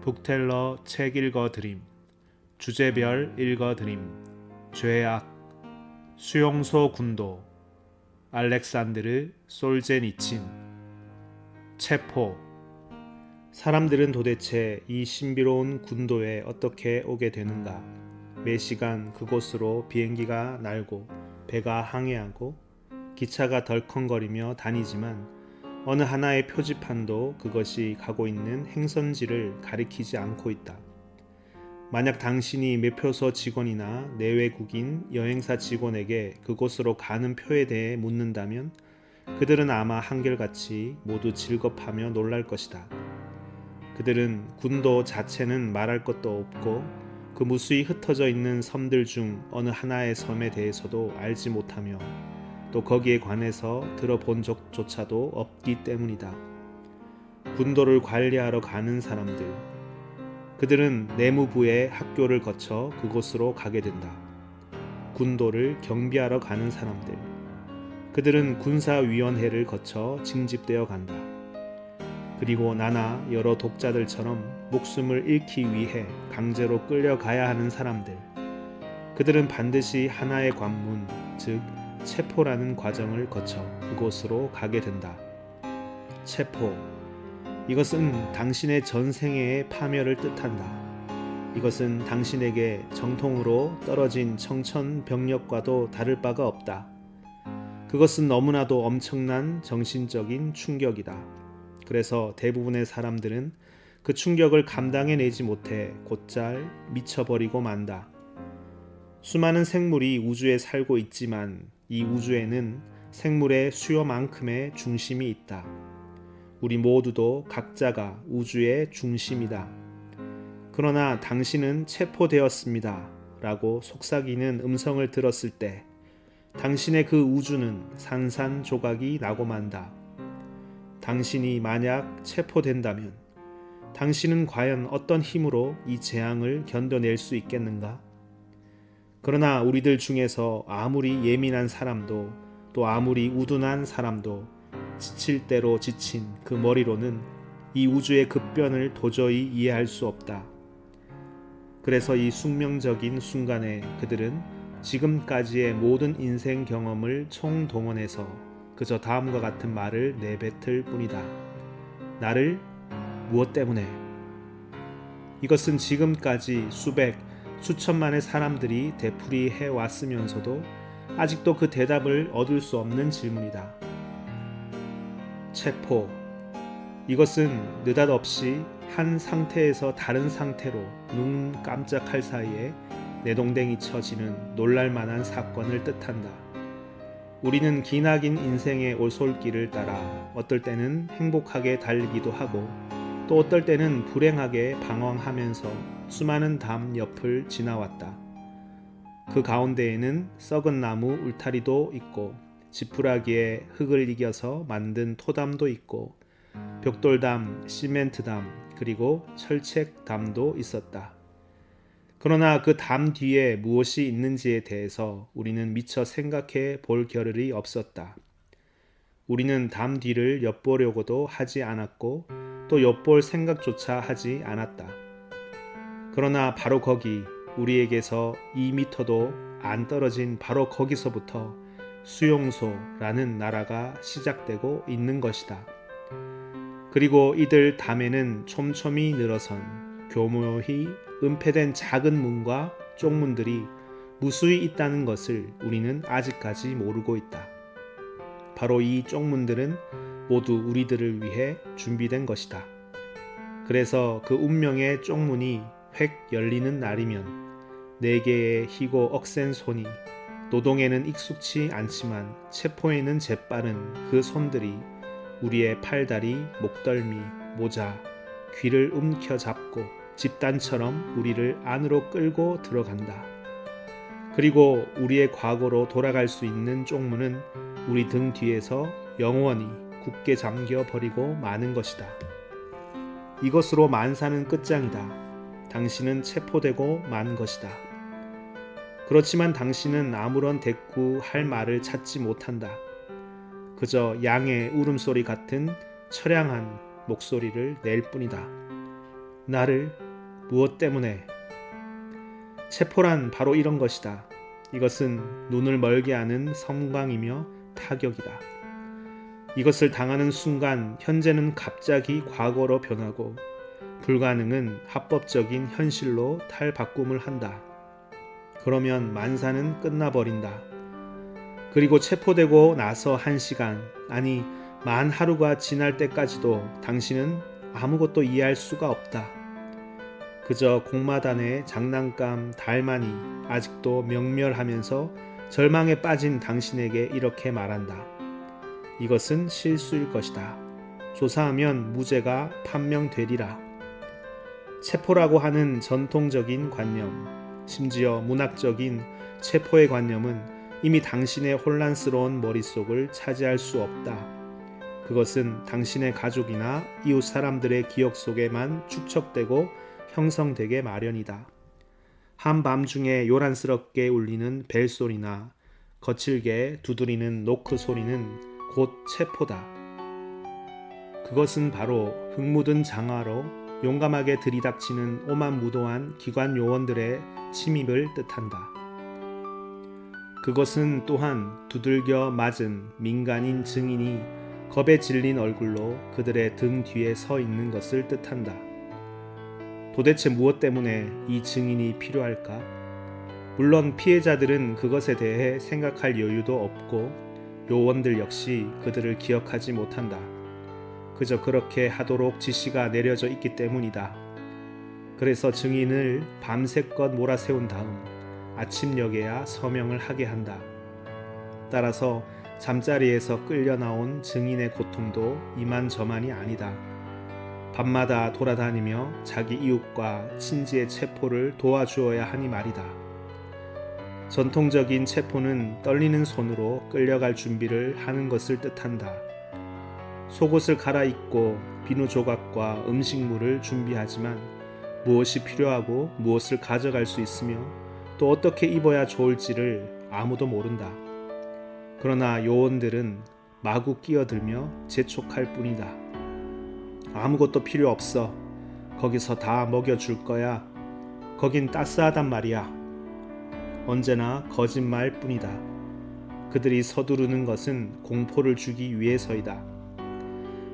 북텔러 책 읽어드림, 주제별 읽어드림, 죄악, 수용소 군도, 알렉산드르 솔제니친, 체포. 사람들은 도대체 이 신비로운 군도에 어떻게 오게 되는가? 매 시간 그곳으로 비행기가 날고 배가 항해하고 기차가 덜컹거리며 다니지만 어느 하나의 표지판도 그것이 가고 있는 행선지를 가리키지 않고 있다. 만약 당신이 매표소 직원이나 내외국인 여행사 직원에게 그곳으로 가는 표에 대해 묻는다면 그들은 아마 한결같이 모두 질겁하며 놀랄 것이다. 그들은 군도 자체는 말할 것도 없고 그 무수히 흩어져 있는 섬들 중 어느 하나의 섬에 대해서도 알지 못하며 또 거기에 관해서 들어본 적조차도 없기 때문이다. 군도를 관리하러 가는 사람들, 그들은 내무부의 학교를 거쳐 그곳으로 가게 된다. 군도를 경비하러 가는 사람들, 그들은 군사위원회를 거쳐 징집되어 간다. 그리고 나나 여러 독자들처럼 목숨을 잃기 위해 강제로 끌려가야 하는 사람들, 그들은 반드시 하나의 관문, 즉 체포라는 과정을 거쳐 그곳으로 가게 된다. 체포, 이것은 당신의 전생애의 파멸을 뜻한다. 이것은 당신에게 정통으로 떨어진 청천벽력과도 다를 바가 없다. 그것은 너무나도 엄청난 정신적인 충격이다. 그래서 대부분의 사람들은 그 충격을 감당해내지 못해 곧잘 미쳐버리고 만다. 수많은 생물이 우주에 살고 있지만 이 우주에는 생물의 수요만큼의 중심이 있다. 우리 모두도 각자가 우주의 중심이다. 그러나 당신은 체포되었습니다 라고 속삭이는 음성을 들었을 때 당신의 그 우주는 산산조각이 나고 만다. 당신이 만약 체포된다면 당신은 과연 어떤 힘으로 이 재앙을 견뎌낼 수 있겠는가? 그러나 우리들 중에서 아무리 예민한 사람도 또 아무리 우둔한 사람도 지칠 대로 지친 그 머리로는 이 우주의 급변을 도저히 이해할 수 없다. 그래서 이 숙명적인 순간에 그들은 지금까지의 모든 인생 경험을 총동원해서 그저 다음과 같은 말을 내뱉을 뿐이다. 나를 무엇 때문에? 이것은 지금까지 수백, 수천만의 사람들이 되풀이해 왔으면서도 아직도 그 대답을 얻을 수 없는 질문이다. 체포. 이것은 느닷없이 한 상태에서 다른 상태로 눈 깜짝할 사이에 내동댕이 쳐지는 놀랄만한 사건을 뜻한다. 우리는 기나긴 인생의 오솔길을 따라 어떨 때는 행복하게 달리기도 하고 또 어떨 때는 불행하게 방황하면서 수많은 담 옆을 지나왔다. 그 가운데에는 썩은 나무 울타리도 있고 지푸라기에 흙을 이겨서 만든 토담도 있고 벽돌담, 시멘트담, 그리고 철책담도 있었다. 그러나 그 담 뒤에 무엇이 있는지에 대해서 우리는 미처 생각해 볼 겨를이 없었다. 우리는 담 뒤를 엿보려고도 하지 않았고 또 엿볼 생각조차 하지 않았다. 그러나 바로 거기 우리에게서 2미터도 안 떨어진 바로 거기서부터 수용소라는 나라가 시작되고 있는 것이다. 그리고 이들 담에는 촘촘히 늘어선 교묘히 은폐된 작은 문과 쪽문들이 무수히 있다는 것을 우리는 아직까지 모르고 있다. 바로 이 쪽문들은 모두 우리들을 위해 준비된 것이다. 그래서 그 운명의 쪽문이 획 열리는 날이면 4개의 희고 억센 손이 노동에는 익숙치 않지만 체포에는 재빠른 그 손들이 우리의 팔다리, 목덜미, 모자, 귀를 움켜잡고 집단처럼 우리를 안으로 끌고 들어간다. 그리고 우리의 과거로 돌아갈 수 있는 쪽문은 우리 등 뒤에서 영원히 굳게 잠겨 버리고 마는 것이다. 이것으로 만사는 끝장이다. 당신은 체포되고 만 것이다. 그렇지만 당신은 아무런 대꾸할 말을 찾지 못한다. 그저 양의 울음소리 같은 처량한 목소리를 낼 뿐이다. 나를 무엇 때문에? 체포란 바로 이런 것이다. 이것은 눈을 멀게 하는 섬광이며 타격이다. 이것을 당하는 순간 현재는 갑자기 과거로 변하고 불가능은 합법적인 현실로 탈바꿈을 한다. 그러면 만사는 끝나버린다. 그리고 체포되고 나서 1시간, 아니 만 하루가 지날 때까지도 당신은 아무것도 이해할 수가 없다. 그저 공마단의 장난감 달만이 아직도 명멸하면서 절망에 빠진 당신에게 이렇게 말한다. 이것은 실수일 것이다. 조사하면 무죄가 판명되리라. 체포라고 하는 전통적인 관념, 심지어 문학적인 체포의 관념은 이미 당신의 혼란스러운 머릿속을 차지할 수 없다. 그것은 당신의 가족이나 이웃 사람들의 기억 속에만 축적되고 형성되게 마련이다. 한밤중에 요란스럽게 울리는 벨소리나 거칠게 두드리는 노크 소리는 곧 체포다. 그것은 바로 흙 묻은 장화로 용감하게 들이닥치는 오만무도한 기관 요원들의 침입을 뜻한다. 그것은 또한 두들겨 맞은 민간인 증인이 겁에 질린 얼굴로 그들의 등 뒤에 서 있는 것을 뜻한다. 도대체 무엇 때문에 이 증인이 필요할까? 물론 피해자들은 그것에 대해 생각할 여유도 없고 요원들 역시 그들을 기억하지 못한다. 그저 그렇게 하도록 지시가 내려져 있기 때문이다. 그래서 증인을 밤새껏 몰아세운 다음 아침녘에야 서명을 하게 한다. 따라서 잠자리에서 끌려 나온 증인의 고통도 이만저만이 아니다. 밤마다 돌아다니며 자기 이웃과 친지의 체포를 도와주어야 하니 말이다. 전통적인 체포는 떨리는 손으로 끌려갈 준비를 하는 것을 뜻한다. 속옷을 갈아입고 비누 조각과 음식물을 준비하지만 무엇이 필요하고 무엇을 가져갈 수 있으며 또 어떻게 입어야 좋을지를 아무도 모른다. 그러나 요원들은 마구 끼어들며 재촉할 뿐이다. 아무것도 필요 없어. 거기서 다 먹여줄 거야. 거긴 따스하단 말이야. 언제나 거짓말 뿐이다. 그들이 서두르는 것은 공포를 주기 위해서이다.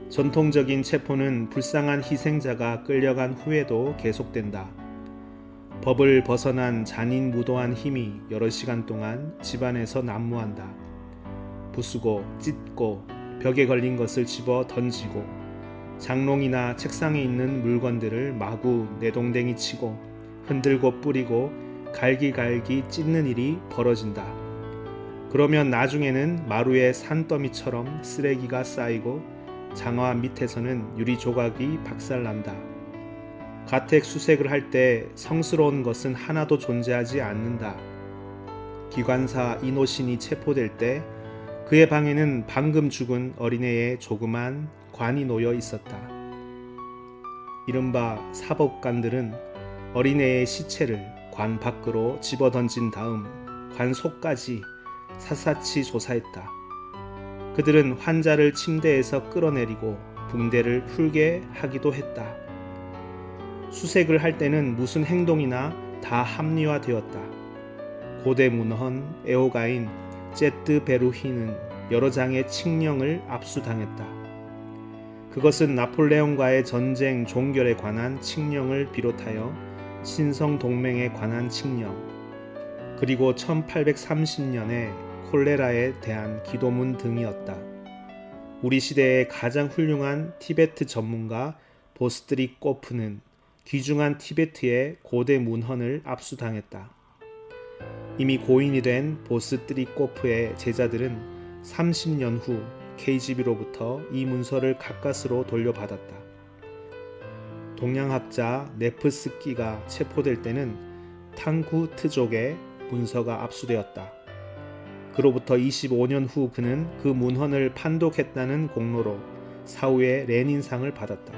전통적인 체포는 불쌍한 희생자가 끌려간 후에도 계속된다. 법을 벗어난 잔인무도한 힘이 여러 시간 동안 집안에서 난무한다. 부수고 찢고 벽에 걸린 것을 집어 던지고 장롱이나 책상에 있는 물건들을 마구 내동댕이 치고 흔들고 뿌리고 갈기갈기 찢는 일이 벌어진다. 그러면 나중에는 마루에 산더미처럼 쓰레기가 쌓이고 장화 밑에서는 유리 조각이 박살난다. 가택 수색을 할 때 성스러운 것은 하나도 존재하지 않는다. 기관사 이노신이 체포될 때 그의 방에는 방금 죽은 어린애의 조그만 관이 놓여 있었다. 이른바 사법관들은 어린애의 시체를 관 밖으로 집어던진 다음 관 속까지 샅샅이 조사했다. 그들은 환자를 침대에서 끌어내리고 붕대를 풀게 하기도 했다. 수색을 할 때는 무슨 행동이나 다 합리화되었다. 고대 문헌 애호가인 제트 베루히는 여러 장의 칙령을 압수당했다. 그것은 나폴레옹과의 전쟁 종결에 관한 칙령을 비롯하여 신성 동맹에 관한 칙령, 그리고 1830년에 콜레라에 대한 기도문 등이었다. 우리 시대의 가장 훌륭한 티베트 전문가 보스트리코프는 귀중한 티베트의 고대 문헌을 압수당했다. 이미 고인이 된 보스트리코프의 제자들은 30년 후 KGB로부터 이 문서를 가까스로 돌려받았다. 동양학자 네프스키가 체포될 때는 탕구트족의 문서가 압수되었다. 그로부터 25년 후 그는 그 문헌을 판독했다는 공로로 사후에 레닌상을 받았다.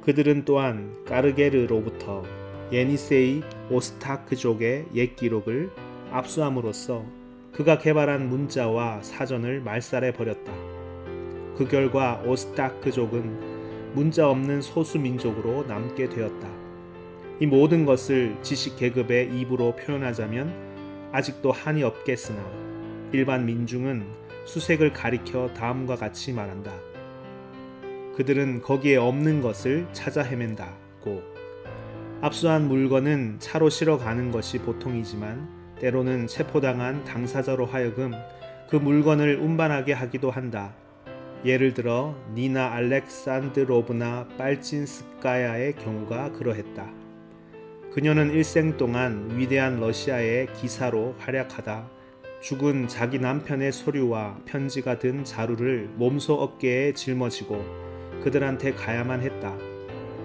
그들은 또한 까르게르로부터 예니세이 오스타크족의 옛 기록을 압수함으로써 그가 개발한 문자와 사전을 말살해 버렸다. 그 결과 오스타크족은 문자 없는 소수 민족으로 남게 되었다. 이 모든 것을 지식 계급의 입으로 표현하자면 아직도 한이 없겠으나 일반 민중은 수색을 가리켜 다음과 같이 말한다. 그들은 거기에 없는 것을 찾아 헤맨다고. 압수한 물건은 차로 실어 가는 것이 보통이지만 때로는 체포당한 당사자로 하여금 그 물건을 운반하게 하기도 한다. 예를 들어 니나 알렉산드로브나 빨친스카야의 경우가 그러했다. 그녀는 일생 동안 위대한 러시아의 기사로 활약하다 죽은 자기 남편의 서류와 편지가 든 자루를 몸소 어깨에 짊어지고 그들한테 가야만 했다.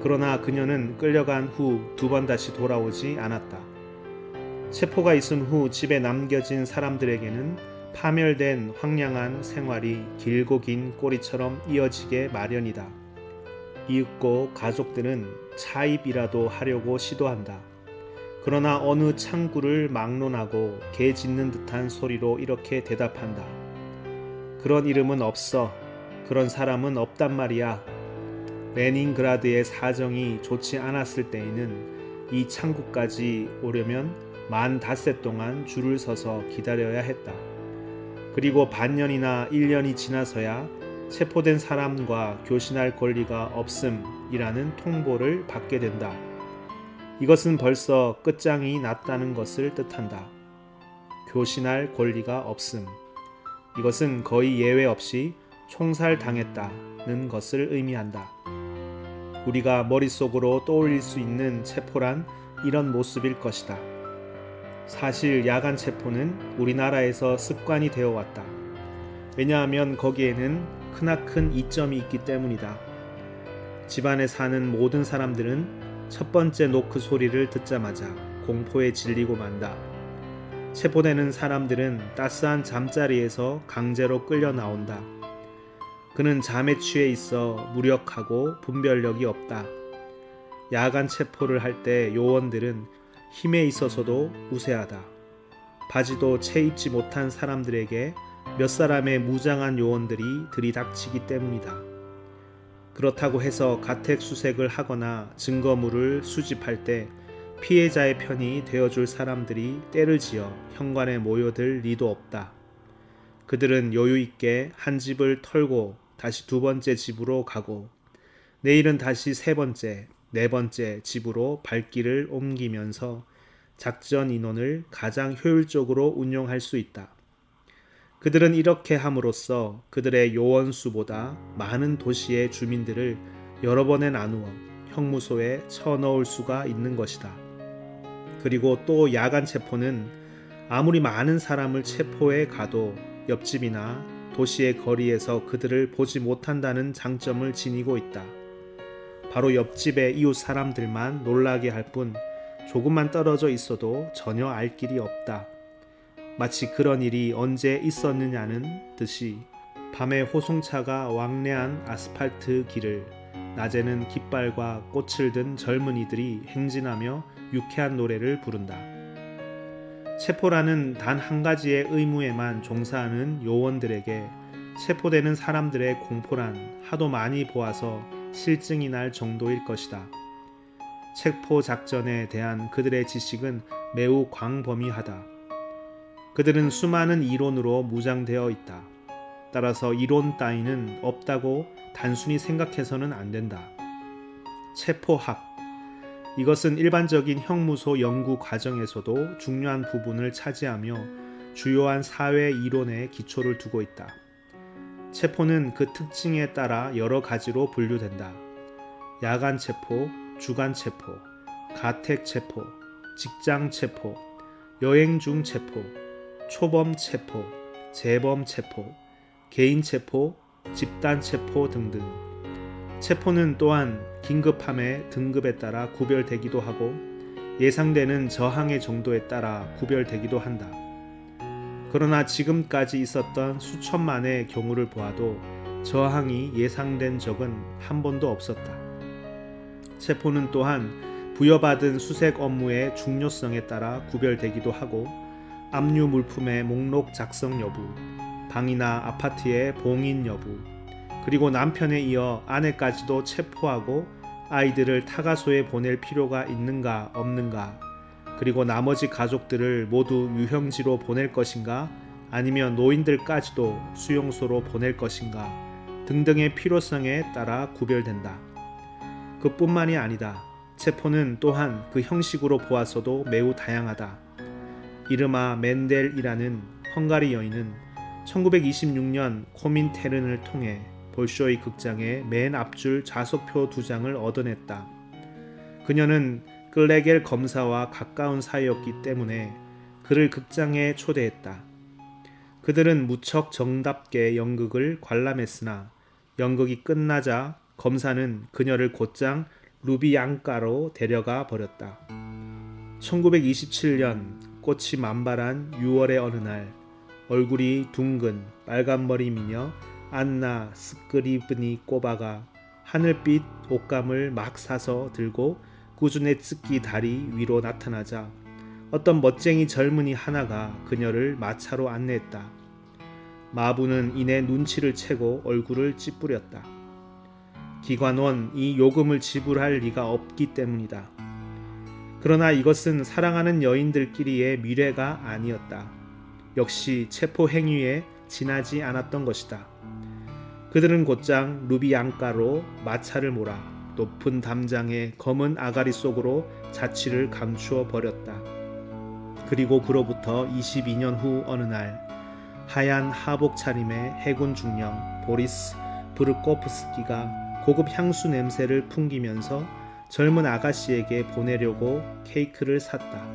그러나 그녀는 끌려간 후 2번 다시 돌아오지 않았다. 체포가 있은 후 집에 남겨진 사람들에게는 파멸된 황량한 생활이 길고 긴 꼬리처럼 이어지게 마련이다. 이윽고 가족들은 차입이라도 하려고 시도한다. 그러나 어느 창구를 막론하고 개 짖는 듯한 소리로 이렇게 대답한다. 그런 이름은 없어. 그런 사람은 없단 말이야. 레닌그라드의 사정이 좋지 않았을 때에는 이 창구까지 오려면 만 닷새 동안 줄을 서서 기다려야 했다. 그리고 반년이나 1년이 지나서야 체포된 사람과 교신할 권리가 없음이라는 통보를 받게 된다. 이것은 벌써 끝장이 났다는 것을 뜻한다. 교신할 권리가 없음. 이것은 거의 예외 없이 총살당했다는 것을 의미한다. 우리가 머릿속으로 떠올릴 수 있는 체포란 이런 모습일 것이다. 사실 야간 체포는 우리나라에서 습관이 되어 왔다. 왜냐하면 거기에는 크나큰 이점이 있기 때문이다. 집안에 사는 모든 사람들은 첫 번째 노크 소리를 듣자마자 공포에 질리고 만다. 체포되는 사람들은 따스한 잠자리에서 강제로 끌려 나온다. 그는 잠에 취해 있어 무력하고 분별력이 없다. 야간 체포를 할 때 요원들은 힘에 있어서도 우세하다. 바지도 채 입지 못한 사람들에게 몇 사람의 무장한 요원들이 들이닥치기 때문이다. 그렇다고 해서 가택 수색을 하거나 증거물을 수집할 때 피해자의 편이 되어줄 사람들이 때를 지어 현관에 모여들 리도 없다. 그들은 여유있게 한 집을 털고 다시 2번째 집으로 가고 내일은 다시 3번째, 4번째 집으로 발길을 옮기면서 작전 인원을 가장 효율적으로 운용할 수 있다. 그들은 이렇게 함으로써 그들의 요원수보다 많은 도시의 주민들을 여러 번에 나누어 형무소에 쳐넣을 수가 있는 것이다. 그리고 또 야간 체포는 아무리 많은 사람을 체포해 가도 옆집이나 도시의 거리에서 그들을 보지 못한다는 장점을 지니고 있다. 바로 옆집의 이웃 사람들만 놀라게 할 뿐 조금만 떨어져 있어도 전혀 알 길이 없다. 마치 그런 일이 언제 있었느냐는 듯이 밤에 호송차가 왕래한 아스팔트 길을 낮에는 깃발과 꽃을 든 젊은이들이 행진하며 유쾌한 노래를 부른다. 체포라는 단 한 가지의 의무에만 종사하는 요원들에게 체포되는 사람들의 공포란 하도 많이 보아서 실증이 날 정도일 것이다. 체포 작전에 대한 그들의 지식은 매우 광범위하다. 그들은 수많은 이론으로 무장되어 있다. 따라서 이론 따위는 없다고 단순히 생각해서는 안 된다. 체포학. 이것은 일반적인 형무소 연구 과정에서도 중요한 부분을 차지하며 주요한 사회 이론의 기초를 두고 있다. 체포는 그 특징에 따라 여러 가지로 분류된다. 야간 체포, 주간 체포, 가택 체포, 직장 체포, 여행 중 체포, 초범 체포, 재범 체포, 개인 체포, 집단 체포 등등. 체포는 또한 긴급함의 등급에 따라 구별되기도 하고 예상되는 저항의 정도에 따라 구별되기도 한다. 그러나 지금까지 있었던 수천만의 경우를 보아도 저항이 예상된 적은 한 번도 없었다. 체포는 또한 부여받은 수색 업무의 중요성에 따라 구별되기도 하고 압류 물품의 목록 작성 여부, 방이나 아파트의 봉인 여부, 그리고 남편에 이어 아내까지도 체포하고 아이들을 타가소에 보낼 필요가 있는가 없는가, 그리고 나머지 가족들을 모두 유형지로 보낼 것인가 아니면 노인들까지도 수용소로 보낼 것인가 등등의 필요성에 따라 구별된다. 그뿐만이 아니다. 체포는 또한 그 형식으로 보았어도 매우 다양하다. 이르마 멘델이라는 헝가리 여인은 1926년 코민테른을 통해 볼쇼이 극장의 맨 앞줄 좌석표 2장을 얻어냈다. 그녀는 클레겔 검사와 가까운 사이였기 때문에 그를 극장에 초대했다. 그들은 무척 정답게 연극을 관람했으나 연극이 끝나자 검사는 그녀를 곧장 루비앙가로 데려가 버렸다. 1927년 꽃이 만발한 6월의 어느 날, 얼굴이 둥근 빨간머리 미녀 안나 스크리브니꼬바가 하늘빛 옷감을 막 사서 들고 구즈네츠키 다리 위로 나타나자 어떤 멋쟁이 젊은이 하나가 그녀를 마차로 안내했다. 마부는 이내 눈치를 채고 얼굴을 찌푸렸다. 기관원 이 요금을 지불할 리가 없기 때문이다. 그러나 이것은 사랑하는 여인들끼리의 미래가 아니었다. 역시 체포 행위에 지나지 않았던 것이다. 그들은 곧장 루비앙가로 마차를 몰아 높은 담장의 검은 아가리 속으로 자취를 감추어 버렸다. 그리고 그로부터 22년 후 어느 날 하얀 하복 차림의 해군 중령 보리스 브르코프스키가 고급 향수 냄새를 풍기면서 젊은 아가씨에게 보내려고 케이크를 샀다.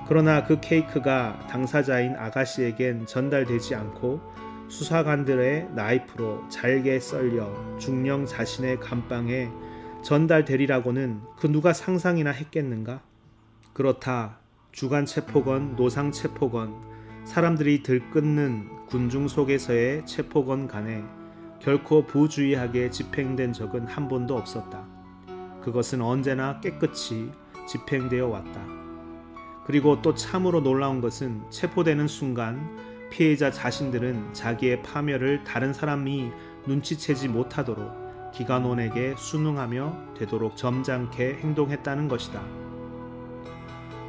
그러나 그 케이크가 당사자인 아가씨에겐 전달되지 않고 수사관들의 나이프로 잘게 썰려 중령 자신의 감방에 전달되리라고는 그 누가 상상이나 했겠는가? 그렇다. 주간 체포건, 노상 체포건, 사람들이 들끓는 군중 속에서의 체포건 간에 결코 부주의하게 집행된 적은 한 번도 없었다. 그것은 언제나 깨끗이 집행되어 왔다. 그리고 또 참으로 놀라운 것은 체포되는 순간 피해자 자신들은 자기의 파멸을 다른 사람이 눈치채지 못하도록 기관원에게 순응하며 되도록 점잖게 행동했다는 것이다.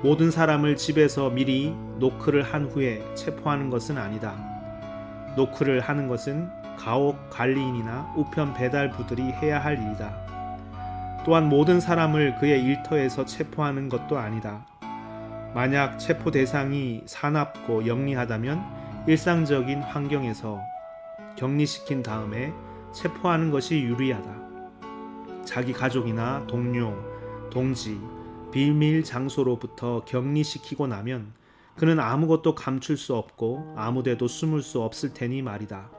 모든 사람을 집에서 미리 노크를 한 후에 체포하는 것은 아니다. 노크를 하는 것은 가옥 관리인이나 우편 배달부들이 해야 할 일이다. 또한 모든 사람을 그의 일터에서 체포하는 것도 아니다. 만약 체포 대상이 사납고 영리하다면 일상적인 환경에서 격리시킨 다음에 체포하는 것이 유리하다. 자기 가족이나 동료, 동지, 비밀 장소로부터 격리시키고 나면 그는 아무것도 감출 수 없고 아무데도 숨을 수 없을 테니 말이다.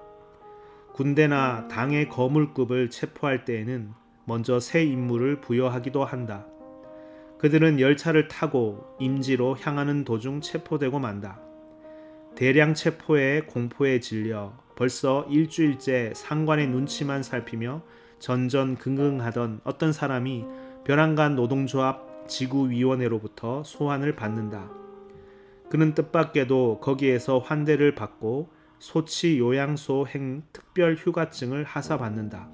군대나 당의 거물급을 체포할 때에는 먼저 새 임무를 부여하기도 한다. 그들은 열차를 타고 임지로 향하는 도중 체포되고 만다. 대량 체포의 공포에 질려 벌써 일주일째 상관의 눈치만 살피며 전전긍긍하던 어떤 사람이 벼랑간 노동조합 지구위원회로부터 소환을 받는다. 그는 뜻밖에도 거기에서 환대를 받고 소치 요양소 행 특별 휴가증을 하사받는다.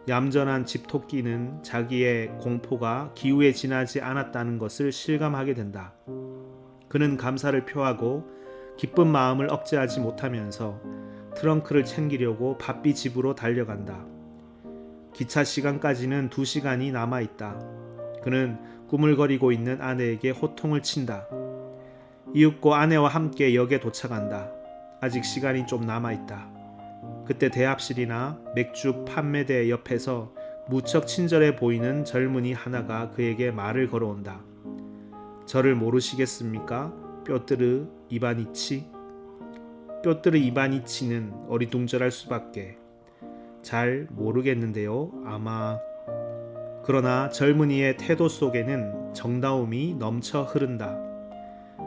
얌전한 집토끼는 자기의 공포가 기후에 지나지 않았다는 것을 실감하게 된다. 그는 감사를 표하고 기쁜 마음을 억제하지 못하면서 트렁크를 챙기려고 바삐 집으로 달려간다. 기차 시간까지는 2시간이 남아있다. 그는 꾸물거리고 있는 아내에게 호통을 친다. 이윽고 아내와 함께 역에 도착한다. 아직 시간이 좀 남아있다. 그때 대합실이나 맥주 판매대 옆에서 무척 친절해 보이는 젊은이 하나가 그에게 말을 걸어온다. 저를 모르시겠습니까? 뾰뜨르 이바니치? 뾰뜨르 이바니치는 어리둥절할 수밖에. 잘 모르겠는데요. 아마... 그러나 젊은이의 태도 속에는 정다움이 넘쳐 흐른다.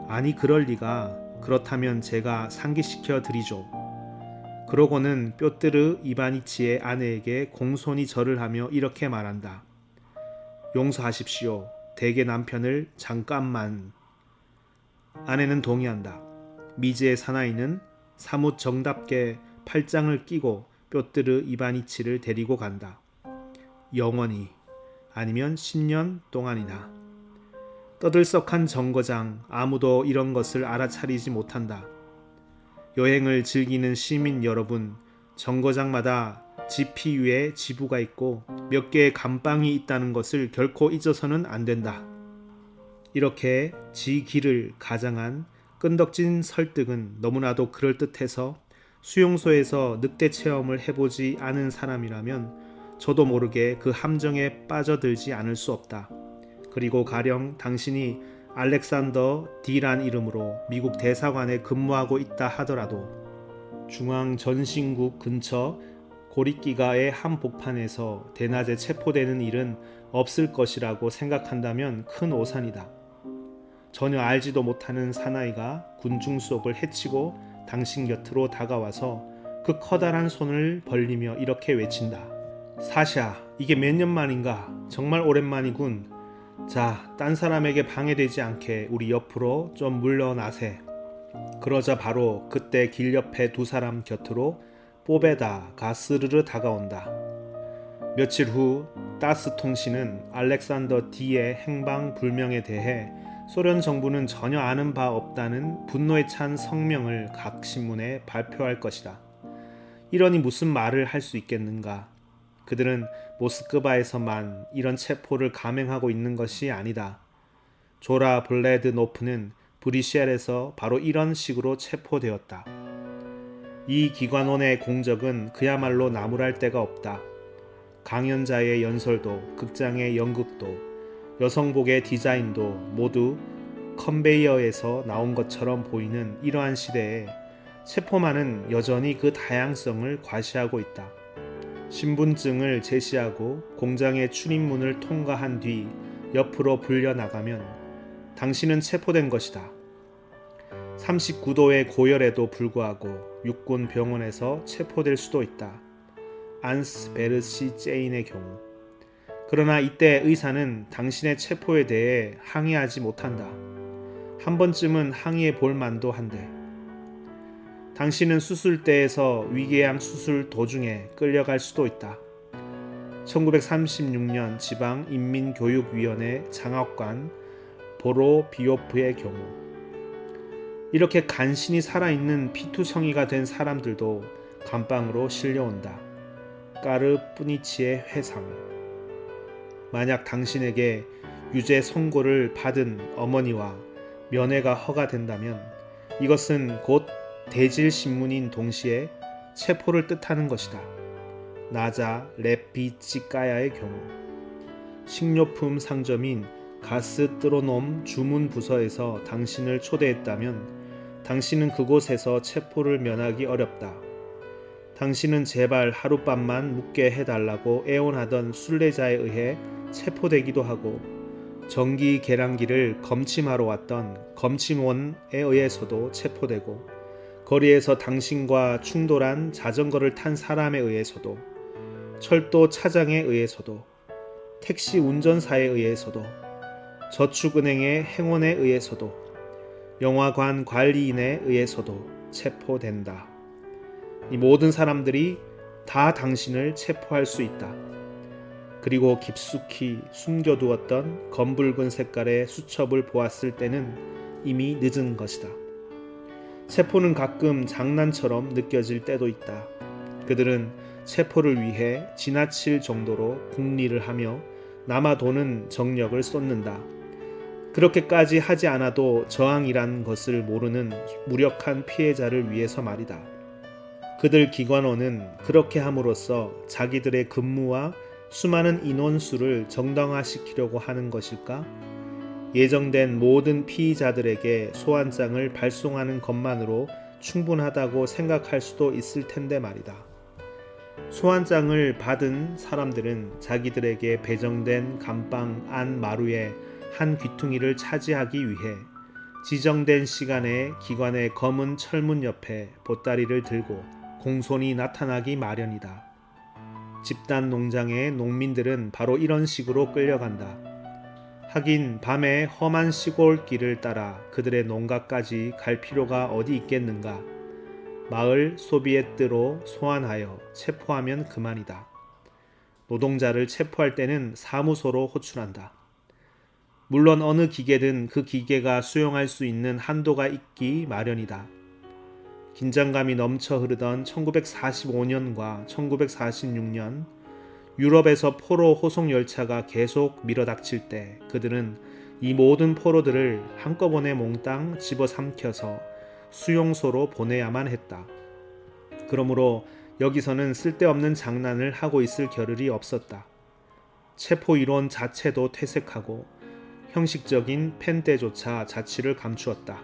아니 그럴 리가. 그렇다면 제가 상기시켜 드리죠. 그러고는 뾰뜨르 이바니치의 아내에게 공손히 절을 하며 이렇게 말한다. 용서하십시오. 대개 남편을 잠깐만. 아내는 동의한다. 미지의 사나이는 사뭇 정답게 팔짱을 끼고 뾰뜨르 이바니치를 데리고 간다. 영원히 아니면 10년 동안이나. 떠들썩한 정거장, 아무도 이런 것을 알아차리지 못한다. 여행을 즐기는 시민 여러분, 정거장마다 지피유에 지부가 있고 몇 개의 감방이 있다는 것을 결코 잊어서는 안 된다. 이렇게 지 길을 가장한 끈덕진 설득은 너무나도 그럴듯해서 수용소에서 늑대 체험을 해보지 않은 사람이라면 저도 모르게 그 함정에 빠져들지 않을 수 없다. 그리고 가령 당신이 알렉산더 D란 이름으로 미국 대사관에 근무하고 있다 하더라도 중앙전신국 근처 고리끼가의 한복판에서 대낮에 체포되는 일은 없을 것이라고 생각한다면 큰 오산이다. 전혀 알지도 못하는 사나이가 군중 속을 헤치고 당신 곁으로 다가와서 그 커다란 손을 벌리며 이렇게 외친다. 사샤, 이게 몇 년 만인가? 정말 오랜만이군. 자, 딴 사람에게 방해되지 않게 우리 옆으로 좀 물러나세. 그러자 바로 그때 길 옆에 두 사람 곁으로 뽀베다가 스르르 다가온다. 며칠 후 따스 통신은 알렉산더 D의 행방 불명에 대해 소련 정부는 전혀 아는 바 없다는 분노에 찬 성명을 각 신문에 발표할 것이다. 이러니 무슨 말을 할 수 있겠는가? 그들은 모스크바에서만 이런 체포를 감행하고 있는 것이 아니다. 조라 블레드노프는 브리셀에서 바로 이런 식으로 체포되었다. 이 기관원의 공적은 그야말로 나무랄 데가 없다. 강연자의 연설도, 극장의 연극도, 여성복의 디자인도 모두 컨베이어에서 나온 것처럼 보이는 이러한 시대에 체포만은 여전히 그 다양성을 과시하고 있다. 신분증을 제시하고 공장의 출입문을 통과한 뒤 옆으로 불려나가면 당신은 체포된 것이다. 39도의 고열에도 불구하고 육군 병원에서 체포될 수도 있다. 안스 베르시 제인의 경우. 그러나 이때 의사는 당신의 체포에 대해 항의하지 못한다. 한 번쯤은 항의해 볼 만도 한데. 당신은 수술대에서 위궤양 수술 도중에 끌려갈 수도 있다. 1936년 지방인민교육위원회 장학관 보로비오프의 경우. 이렇게 간신히 살아있는 피투성이가 된 사람들도 감방으로 실려온다. 까르뿌니치의 회상. 만약 당신에게 유죄 선고를 받은 어머니와 면회가 허가된다면 이것은 곧 대질신문인 동시에 체포를 뜻하는 것이다. 나자 레피치까야의 경우. 식료품 상점인 가스트로놈 주문 부서에서 당신을 초대했다면 당신은 그곳에서 체포를 면하기 어렵다. 당신은 제발 하룻밤만 묵게 해달라고 애원하던 순례자에 의해 체포되기도 하고 전기 계량기를 검침하러 왔던 검침원에 의해서도 체포되고 거리에서 당신과 충돌한 자전거를 탄 사람에 의해서도 철도 차장에 의해서도 택시 운전사에 의해서도 저축은행의 행원에 의해서도 영화관 관리인에 의해서도 체포된다. 이 모든 사람들이 다 당신을 체포할 수 있다. 그리고 깊숙이 숨겨두었던 검붉은 색깔의 수첩을 보았을 때는 이미 늦은 것이다. 체포는 가끔 장난처럼 느껴질 때도 있다. 그들은 체포를 위해 지나칠 정도로 궁리를 하며 남아도는 정력을 쏟는다. 그렇게까지 하지 않아도 저항이란 것을 모르는 무력한 피해자를 위해서 말이다. 그들 기관원은 그렇게 함으로써 자기들의 근무와 수많은 인원수를 정당화시키려고 하는 것일까? 예정된 모든 피의자들에게 소환장을 발송하는 것만으로 충분하다고 생각할 수도 있을 텐데 말이다. 소환장을 받은 사람들은 자기들에게 배정된 감방 안 마루의 한 귀퉁이를 차지하기 위해 지정된 시간에 기관의 검은 철문 옆에 보따리를 들고 공손히 나타나기 마련이다. 집단 농장의 농민들은 바로 이런 식으로 끌려간다. 하긴 밤에 험한 시골길을 따라 그들의 농가까지 갈 필요가 어디 있겠는가. 마을 소비에트로 소환하여 체포하면 그만이다. 노동자를 체포할 때는 사무소로 호출한다. 물론 어느 기계든 그 기계가 수용할 수 있는 한도가 있기 마련이다. 긴장감이 넘쳐 흐르던 1945년과 1946년 유럽에서 포로 호송 열차가 계속 밀어닥칠 때 그들은 이 모든 포로들을 한꺼번에 몽땅 집어삼켜서 수용소로 보내야만 했다. 그러므로 여기서는 쓸데없는 장난을 하고 있을 겨를이 없었다. 체포 이론 자체도 퇴색하고 형식적인 펜대조차 자취를 감추었다.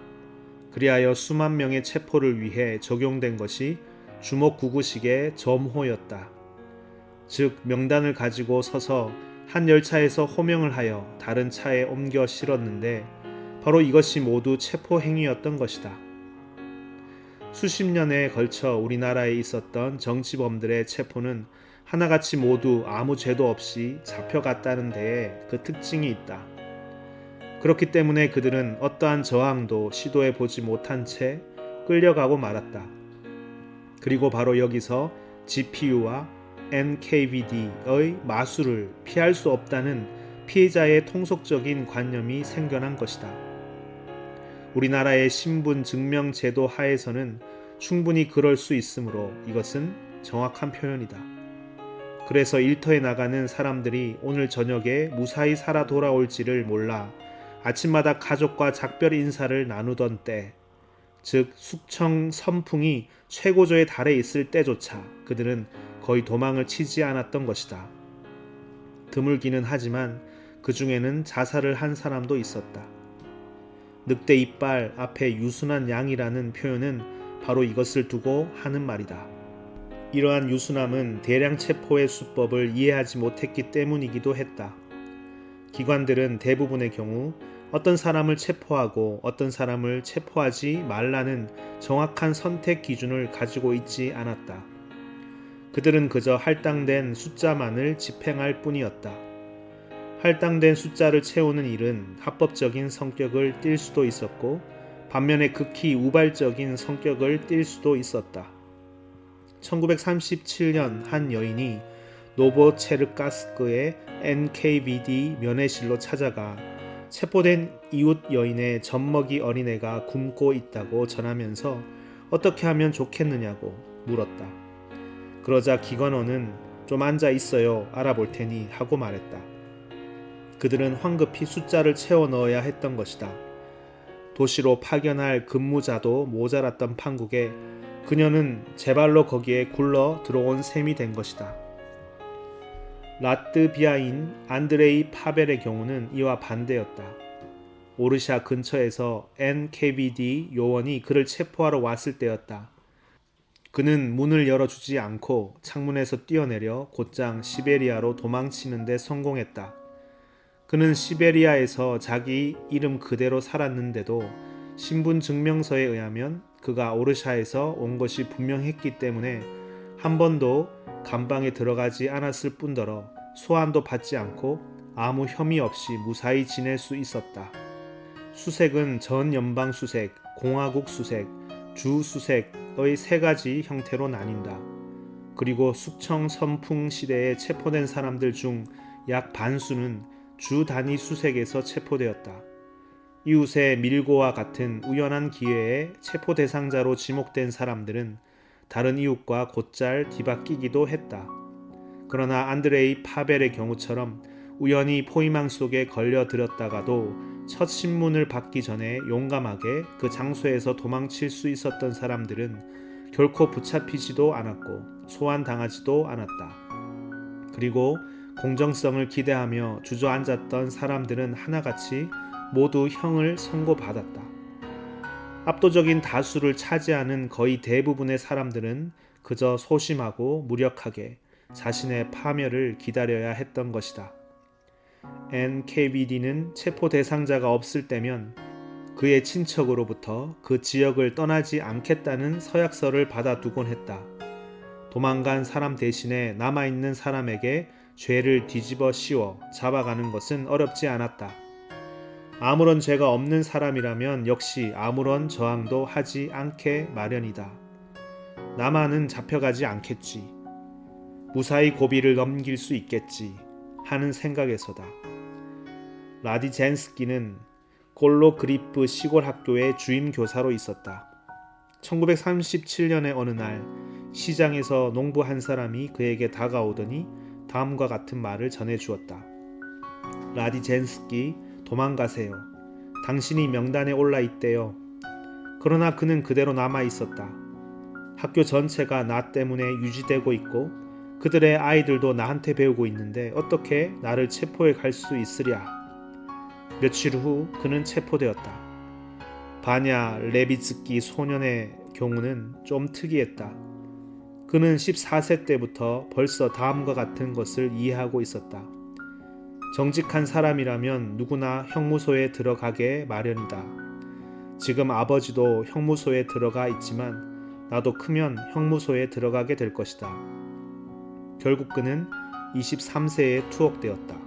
그리하여 수만 명의 체포를 위해 적용된 것이 주먹구구식의 점호였다. 즉 명단을 가지고 서서 한 열차에서 호명을 하여 다른 차에 옮겨 실었는데 바로 이것이 모두 체포 행위였던 것이다. 수십 년에 걸쳐 우리나라에 있었던 정치범들의 체포는 하나같이 모두 아무 죄도 없이 잡혀갔다는 데에 그 특징이 있다. 그렇기 때문에 그들은 어떠한 저항도 시도해 보지 못한 채 끌려가고 말았다. 그리고 바로 여기서 GPU와 NKVD의 마술을 피할 수 없다는 피해자의 통속적인 관념이 생겨난 것이다. 우리나라의 신분 증명 제도 하에서는 충분히 그럴 수 있으므로 이것은 정확한 표현이다. 그래서 일터에 나가는 사람들이 오늘 저녁에 무사히 살아 돌아올지를 몰라 아침마다 가족과 작별 인사를 나누던 때, 즉 숙청 선풍이 최고조에 달해 있을 때조차 그들은 거의 도망을 치지 않았던 것이다. 드물기는 하지만 그 중에는 자살을 한 사람도 있었다. 늑대 이빨 앞에 유순한 양이라는 표현은 바로 이것을 두고 하는 말이다. 이러한 유순함은 대량 체포의 수법을 이해하지 못했기 때문이기도 했다. 기관들은 대부분의 경우 어떤 사람을 체포하고 어떤 사람을 체포하지 말라는 정확한 선택 기준을 가지고 있지 않았다. 그들은 그저 할당된 숫자만을 집행할 뿐이었다. 할당된 숫자를 채우는 일은 합법적인 성격을 띨 수도 있었고 반면에 극히 우발적인 성격을 띨 수도 있었다. 1937년 한 여인이 노보체르가스크의 NKVD 면회실로 찾아가 체포된 이웃 여인의 젖먹이 어린애가 굶고 있다고 전하면서 어떻게 하면 좋겠느냐고 물었다. 그러자 기관원은 좀 앉아 있어요. 알아볼 테니 하고 말했다. 그들은 황급히 숫자를 채워 넣어야 했던 것이다. 도시로 파견할 근무자도 모자랐던 판국에 그녀는 제발로 거기에 굴러 들어온 셈이 된 것이다. 라트비아인 안드레이 파벨의 경우는 이와 반대였다. 오르샤 근처에서 NKVD 요원이 그를 체포하러 왔을 때였다. 그는 문을 열어주지 않고 창문에서 뛰어내려 곧장 시베리아로 도망치는 데 성공했다. 그는 시베리아에서 자기 이름 그대로 살았는데도 신분증명서에 의하면 그가 오르샤에서 온 것이 분명했기 때문에 한 번도 감방에 들어가지 않았을 뿐더러 소환도 받지 않고 아무 혐의 없이 무사히 지낼 수 있었다. 수색은 전 연방 수색, 공화국 수색, 주 수색의 세 가지 형태로 나뉜다. 그리고 숙청 선풍 시대에 체포된 사람들 중 약 반수는 주 단위 수색에서 체포되었다. 이웃의 밀고와 같은 우연한 기회에 체포 대상자로 지목된 사람들은 다른 이웃과 곧잘 뒤바뀌기도 했다. 그러나 안드레이 파벨의 경우처럼 우연히 포위망 속에 걸려들었다가도 첫 신문을 받기 전에 용감하게 그 장소에서 도망칠 수 있었던 사람들은 결코 붙잡히지도 않았고 소환당하지도 않았다. 그리고 공정성을 기대하며 주저앉았던 사람들은 하나같이 모두 형을 선고받았다. 압도적인 다수를 차지하는 거의 대부분의 사람들은 그저 소심하고 무력하게 자신의 파멸을 기다려야 했던 것이다. NKVD는 체포 대상자가 없을 때면 그의 친척으로부터 그 지역을 떠나지 않겠다는 서약서를 받아두곤 했다. 도망간 사람 대신에 남아있는 사람에게 죄를 뒤집어 씌워 잡아가는 것은 어렵지 않았다. 아무런 죄가 없는 사람이라면 역시 아무런 저항도 하지 않게 마련이다. 나만은 잡혀가지 않겠지. 무사히 고비를 넘길 수 있겠지 하는 생각에서다. 라디젠스키는 골로그리프 시골 학교의 주임 교사로 있었다. 1937년의 어느 날 시장에서 농부 한 사람이 그에게 다가오더니 다음과 같은 말을 전해주었다. 라디젠스키, 도망가세요. 당신이 명단에 올라 있대요. 그러나 그는 그대로 남아 있었다. 학교 전체가 나 때문에 유지되고 있고 그들의 아이들도 나한테 배우고 있는데 어떻게 나를 체포해 갈 수 있으랴. 며칠 후 그는 체포되었다. 바냐 레비츠키 소년의 경우는 좀 특이했다. 그는 14세 때부터 벌써 다음과 같은 것을 이해하고 있었다. 정직한 사람이라면 누구나 형무소에 들어가게 마련이다. 지금 아버지도 형무소에 들어가 있지만 나도 크면 형무소에 들어가게 될 것이다. 결국 그는 23세에 투옥되었다.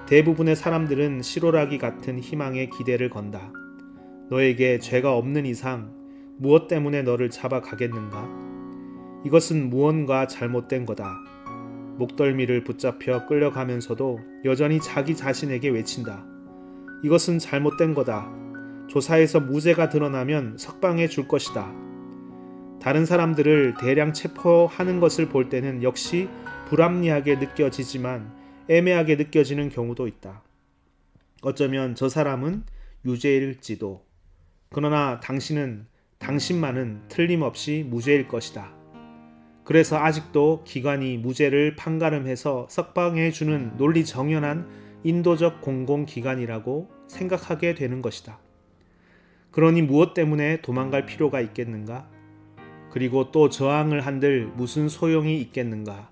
대부분의 사람들은 실오라기 같은 희망에 기대를 건다. 너에게 죄가 없는 이상 무엇 때문에 너를 잡아가겠는가? 이것은 무언가 잘못된 거다. 목덜미를 붙잡혀 끌려가면서도 여전히 자기 자신에게 외친다. 이것은 잘못된 거다. 조사에서 무죄가 드러나면 석방해 줄 것이다. 다른 사람들을 대량 체포하는 것을 볼 때는 역시 불합리하게 느껴지지만 애매하게 느껴지는 경우도 있다. 어쩌면 저 사람은 유죄일지도. 그러나 당신만은 틀림없이 무죄일 것이다. 그래서 아직도 기관이 무죄를 판가름해서 석방해주는 논리 정연한 인도적 공공기관이라고 생각하게 되는 것이다. 그러니 무엇 때문에 도망갈 필요가 있겠는가? 그리고 또 저항을 한들 무슨 소용이 있겠는가?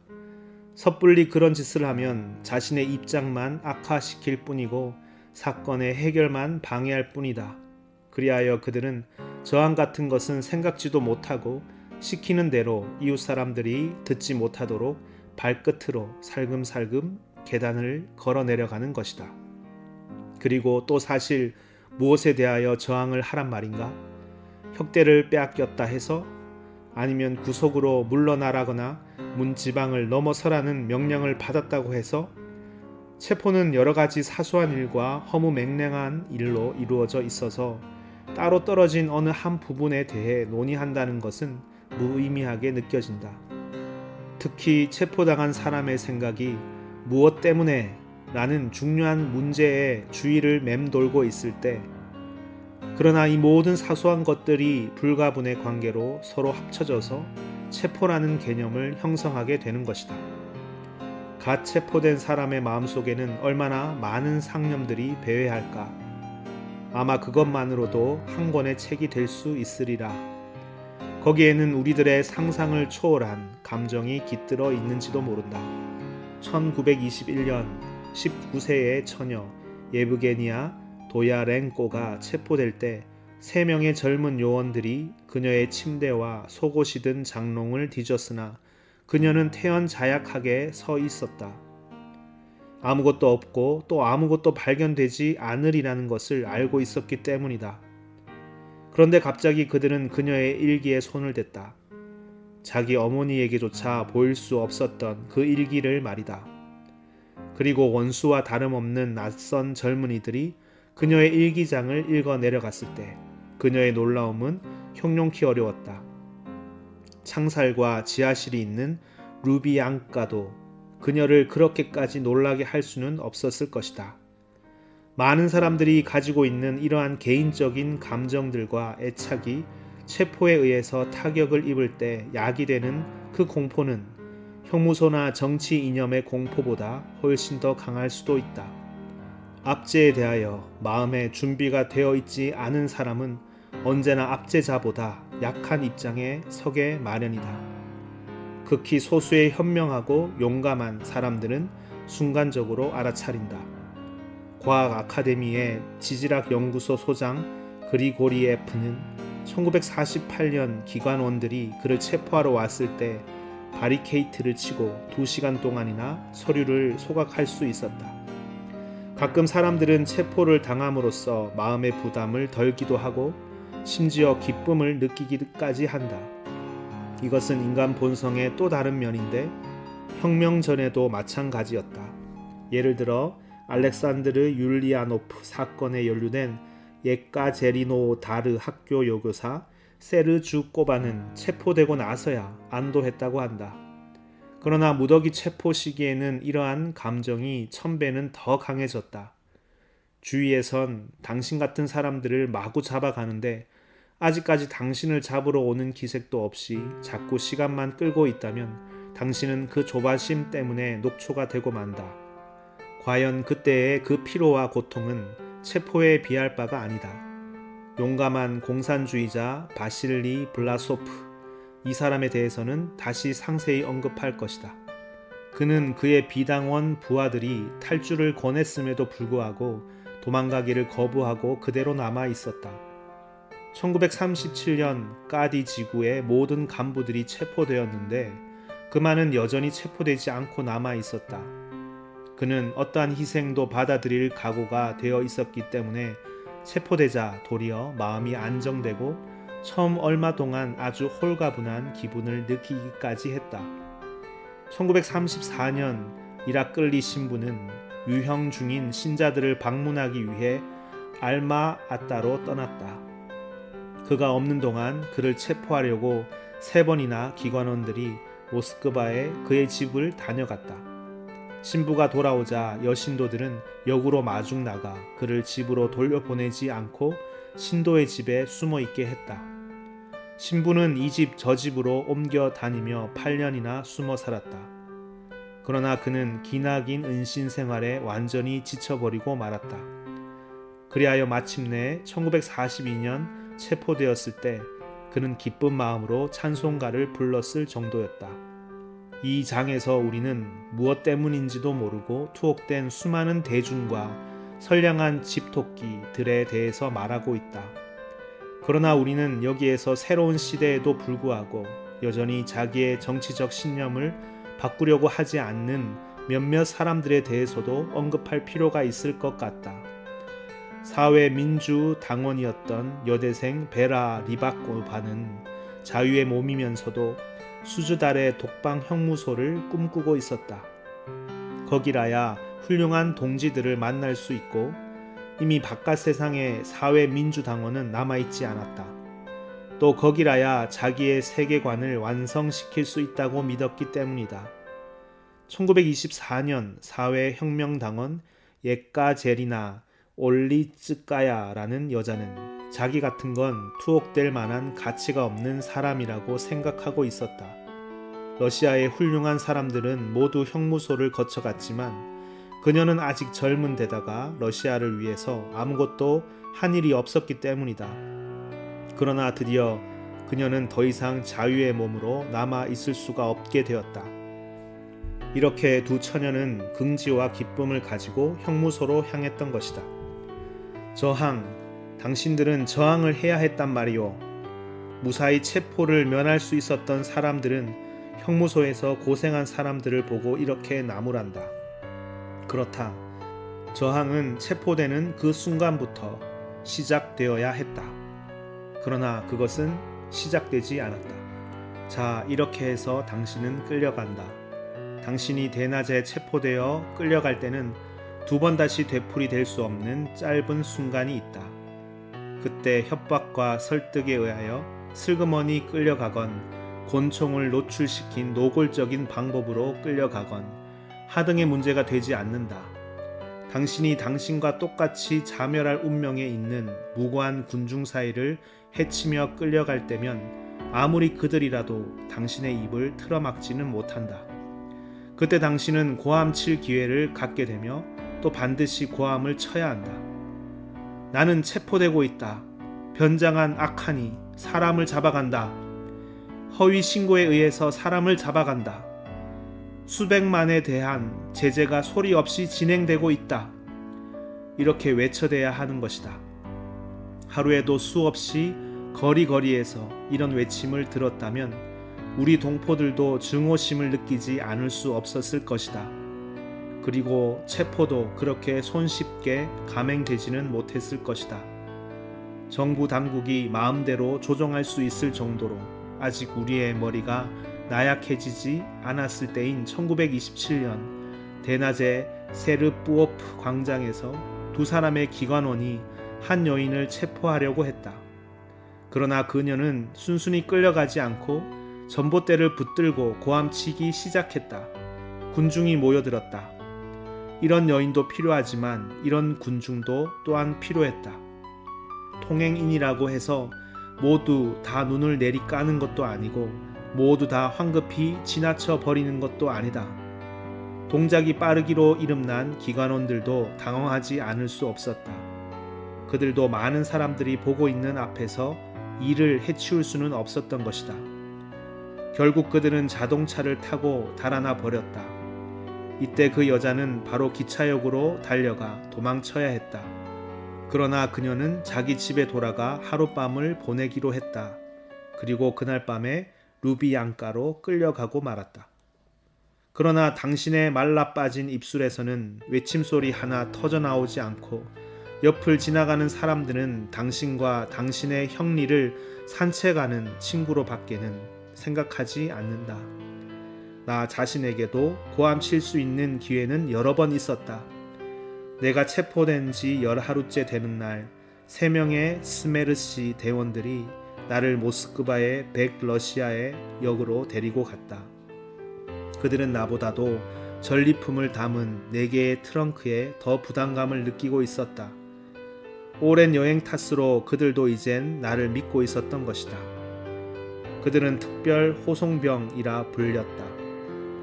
섣불리 그런 짓을 하면 자신의 입장만 악화시킬 뿐이고 사건의 해결만 방해할 뿐이다. 그리하여 그들은 저항 같은 것은 생각지도 못하고 시키는 대로 이웃 사람들이 듣지 못하도록 발끝으로 살금살금 계단을 걸어 내려가는 것이다. 그리고 또 사실 무엇에 대하여 저항을 하란 말인가? 혁대를 빼앗겼다 해서? 아니면 구속으로 물러나라거나 문지방을 넘어서라는 명령을 받았다고 해서? 체포는 여러 가지 사소한 일과 허무맹랑한 일로 이루어져 있어서 따로 떨어진 어느 한 부분에 대해 논의한다는 것은 무의미하게 느껴진다. 특히 체포당한 사람의 생각이 무엇 때문에 라는 중요한 문제에 주의를 맴돌고 있을 때, 그러나 이 모든 사소한 것들이 불가분의 관계로 서로 합쳐져서 체포라는 개념을 형성하게 되는 것이다. 갓 체포된 사람의 마음속에는 얼마나 많은 상념들이 배회할까. 아마 그것만으로도 한 권의 책이 될 수 있으리라. 거기에는 우리들의 상상을 초월한 감정이 깃들어 있는지도 모른다. 1921년 19세의 처녀 예브게니아 도야렌코가 체포될 때 3명의 젊은 요원들이 그녀의 침대와 속옷이 든 장롱을 뒤졌으나 그녀는 태연자약하게 서 있었다. 아무것도 없고 또 아무것도 발견되지 않으리라는 것을 알고 있었기 때문이다. 그런데 갑자기 그들은 그녀의 일기에 손을 댔다. 자기 어머니에게조차 보일 수 없었던 그 일기를 말이다. 그리고 원수와 다름없는 낯선 젊은이들이 그녀의 일기장을 읽어 내려갔을 때 그녀의 놀라움은 형용키 어려웠다. 창살과 지하실이 있는 루비앙가도 그녀를 그렇게까지 놀라게 할 수는 없었을 것이다. 많은 사람들이 가지고 있는 이러한 개인적인 감정들과 애착이 체포에 의해서 타격을 입을 때 야기되는 그 공포는 형무소나 정치 이념의 공포보다 훨씬 더 강할 수도 있다. 압제에 대하여 마음의 준비가 되어 있지 않은 사람은 언제나 압제자보다 약한 입장에 서게 마련이다. 극히 소수의 현명하고 용감한 사람들은 순간적으로 알아차린다. 과학 아카데미의 지질학 연구소 소장 그리고리에프는 1948년 기관원들이 그를 체포하러 왔을 때 바리케이트를 치고 2시간 동안이나 서류를 소각할 수 있었다. 가끔 사람들은 체포를 당함으로써 마음의 부담을 덜기도 하고 심지어 기쁨을 느끼기까지 한다. 이것은 인간 본성의 또 다른 면인데 혁명 전에도 마찬가지였다. 예를 들어 알렉산드르 율리아노프 사건에 연루된 예까제리노다르 학교 여교사 세르주 꼬바는 체포되고 나서야 안도했다고 한다. 그러나 무더기 체포 시기에는 이러한 감정이 1000배는 더 강해졌다. 주위에선 당신 같은 사람들을 마구 잡아가는데 아직까지 당신을 잡으러 오는 기색도 없이 자꾸 시간만 끌고 있다면 당신은 그 조바심 때문에 녹초가 되고 만다. 과연 그때의 그 피로와 고통은 체포에 비할 바가 아니다. 용감한 공산주의자 바실리 블라소프, 이 사람에 대해서는 다시 상세히 언급할 것이다. 그는 그의 비당원 부하들이 탈주를 권했음에도 불구하고 도망가기를 거부하고 그대로 남아 있었다. 1937년 까디 지구의 모든 간부들이 체포되었는데 그만은 여전히 체포되지 않고 남아 있었다. 그는 어떠한 희생도 받아들일 각오가 되어 있었기 때문에 체포되자 도리어 마음이 안정되고 처음 얼마 동안 아주 홀가분한 기분을 느끼기까지 했다. 1934년 이라클리 신부는 유형 중인 신자들을 방문하기 위해 알마 아따로 떠났다. 그가 없는 동안 그를 체포하려고 3번이나 기관원들이 모스크바에 그의 집을 다녀갔다. 신부가 돌아오자 여신도들은 역으로 마중 나가 그를 집으로 돌려보내지 않고 신도의 집에 숨어 있게 했다. 신부는 이 집 저 집으로 옮겨 다니며 8년이나 숨어 살았다. 그러나 그는 기나긴 은신 생활에 완전히 지쳐버리고 말았다. 그리하여 마침내 1942년 체포되었을 때 그는 기쁜 마음으로 찬송가를 불렀을 정도였다. 이 장에서 우리는 무엇 때문인지도 모르고 투옥된 수많은 대중과 선량한 집토끼들에 대해서 말하고 있다. 그러나 우리는 여기에서 새로운 시대에도 불구하고 여전히 자기의 정치적 신념을 바꾸려고 하지 않는 몇몇 사람들에 대해서도 언급할 필요가 있을 것 같다. 사회민주당원이었던 여대생 베라 리바코바는 자유의 몸이면서도 수주달의 독방 형무소를 꿈꾸고 있었다. 거기라야 훌륭한 동지들을 만날 수 있고 이미 바깥 세상에 사회민주당원은 남아있지 않았다. 또 거기라야 자기의 세계관을 완성시킬 수 있다고 믿었기 때문이다. 1924년 사회혁명당원 예까제리나 올리츠까야라는 여자는 자기 같은 건 투옥될 만한 가치가 없는 사람이라고 생각하고 있었다. 러시아의 훌륭한 사람들은 모두 형무소를 거쳐갔지만 그녀는 아직 젊은 데다가 러시아를 위해서 아무것도 한 일이 없었기 때문이다. 그러나 드디어 그녀는 더 이상 자유의 몸으로 남아 있을 수가 없게 되었다. 이렇게 두 처녀는 긍지와 기쁨을 가지고 형무소로 향했던 것이다. 저항, 당신들은 저항을 해야 했단 말이오. 무사히 체포를 면할 수 있었던 사람들은 형무소에서 고생한 사람들을 보고 이렇게 나무란다. 그렇다. 저항은 체포되는 그 순간부터 시작되어야 했다. 그러나 그것은 시작되지 않았다. 자, 이렇게 해서 당신은 끌려간다. 당신이 대낮에 체포되어 끌려갈 때는 2번 다시 되풀이 될 수 없는 짧은 순간이 있다. 그때 협박과 설득에 의하여 슬그머니 끌려가건 곤총을 노출시킨 노골적인 방법으로 끌려가건 하등의 문제가 되지 않는다. 당신이 당신과 똑같이 자멸할 운명에 있는 무고한 군중 사이를 해치며 끌려갈 때면 아무리 그들이라도 당신의 입을 틀어막지는 못한다. 그때 당신은 고함 칠 기회를 갖게 되며 또 반드시 고함을 쳐야 한다. 나는 체포되고 있다. 변장한 악한이 사람을 잡아간다. 허위 신고에 의해서 사람을 잡아간다. 수백만에 대한 제재가 소리 없이 진행되고 있다. 이렇게 외쳐대야 하는 것이다. 하루에도 수없이 거리거리에서 이런 외침을 들었다면 우리 동포들도 증오심을 느끼지 않을 수 없었을 것이다. 그리고 체포도 그렇게 손쉽게 감행되지는 못했을 것이다. 정부 당국이 마음대로 조정할 수 있을 정도로 아직 우리의 머리가 나약해지지 않았을 때인 1927년 대낮에 세르뿌오프 광장에서 두 사람의 기관원이 한 여인을 체포하려고 했다. 그러나 그녀는 순순히 끌려가지 않고 전봇대를 붙들고 고함치기 시작했다. 군중이 모여들었다. 이런 여인도 필요하지만 이런 군중도 또한 필요했다. 통행인이라고 해서 모두 다 눈을 내리까는 것도 아니고 모두 다 황급히 지나쳐 버리는 것도 아니다. 동작이 빠르기로 이름난 기관원들도 당황하지 않을 수 없었다. 그들도 많은 사람들이 보고 있는 앞에서 이를 해치울 수는 없었던 것이다. 결국 그들은 자동차를 타고 달아나 버렸다. 이때 그 여자는 바로 기차역으로 달려가 도망쳐야 했다. 그러나 그녀는 자기 집에 돌아가 하룻밤을 보내기로 했다. 그리고 그날 밤에 루비앙가로 끌려가고 말았다. 그러나 당신의 말라 빠진 입술에서는 외침소리 하나 터져나오지 않고 옆을 지나가는 사람들은 당신과 당신의 형리를 산책하는 친구로 밖에는 생각하지 않는다. 나 자신에게도 고함칠 수 있는 기회는 여러 번 있었다. 내가 체포된 지 열하루째 되는 날 3명의 스메르시 대원들이 나를 모스크바의 백러시아의 역으로 데리고 갔다. 그들은 나보다도 전리품을 담은 4개의 트렁크에 더 부담감을 느끼고 있었다. 오랜 여행 탓으로 그들도 이젠 나를 믿고 있었던 것이다. 그들은 특별 호송병이라 불렸다.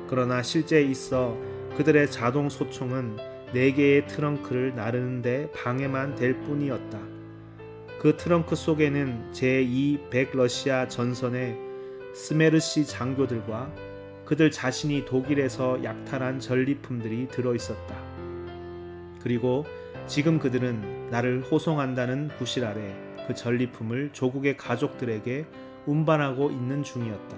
그러나 실제 있어 그들의 자동 소총은 4개의 트렁크를 나르는데 방해만 될 뿐이었다. 그 트렁크 속에는 제2 백러시아 전선의 스메르시 장교들과 그들 자신이 독일에서 약탈한 전리품들이 들어있었다. 그리고 지금 그들은 나를 호송한다는 구실 아래 그 전리품을 조국의 가족들에게 운반하고 있는 중이었다.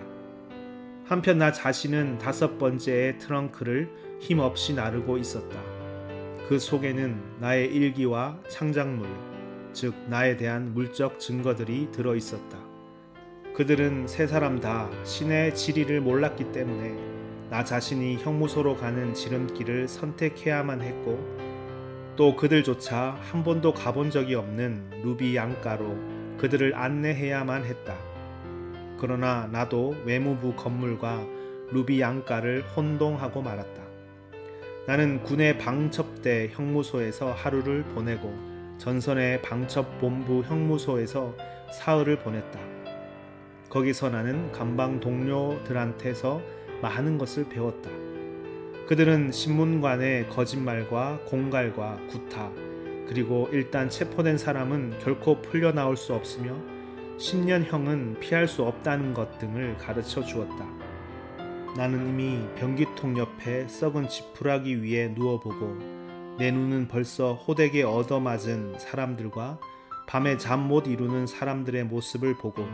한편 나 자신은 5번째의 트렁크를 힘없이 나르고 있었다. 그 속에는 나의 일기와 창작물, 즉 나에 대한 물적 증거들이 들어있었다. 그들은 3사람 다 신의 지리를 몰랐기 때문에 나 자신이 형무소로 가는 지름길을 선택해야만 했고 또 그들조차 한 번도 가본 적이 없는 루비앙가로 그들을 안내해야만 했다. 그러나 나도 외무부 건물과 루비앙가를 혼동하고 말았다. 나는 군의 방첩대 형무소에서 하루를 보내고 전선의 방첩본부 형무소에서 사흘을 보냈다. 거기서 나는 감방 동료들한테서 많은 것을 배웠다. 그들은 신문관의 거짓말과 공갈과 구타, 그리고 일단 체포된 사람은 결코 풀려나올 수 없으며 10년형은 피할 수 없다는 것 등을 가르쳐 주었다. 나는 이미 변기통 옆에 썩은 지푸라기 위에 누워보고 내 눈은 벌써 호되게 얻어맞은 사람들과 밤에 잠 못 이루는 사람들의 모습을 보고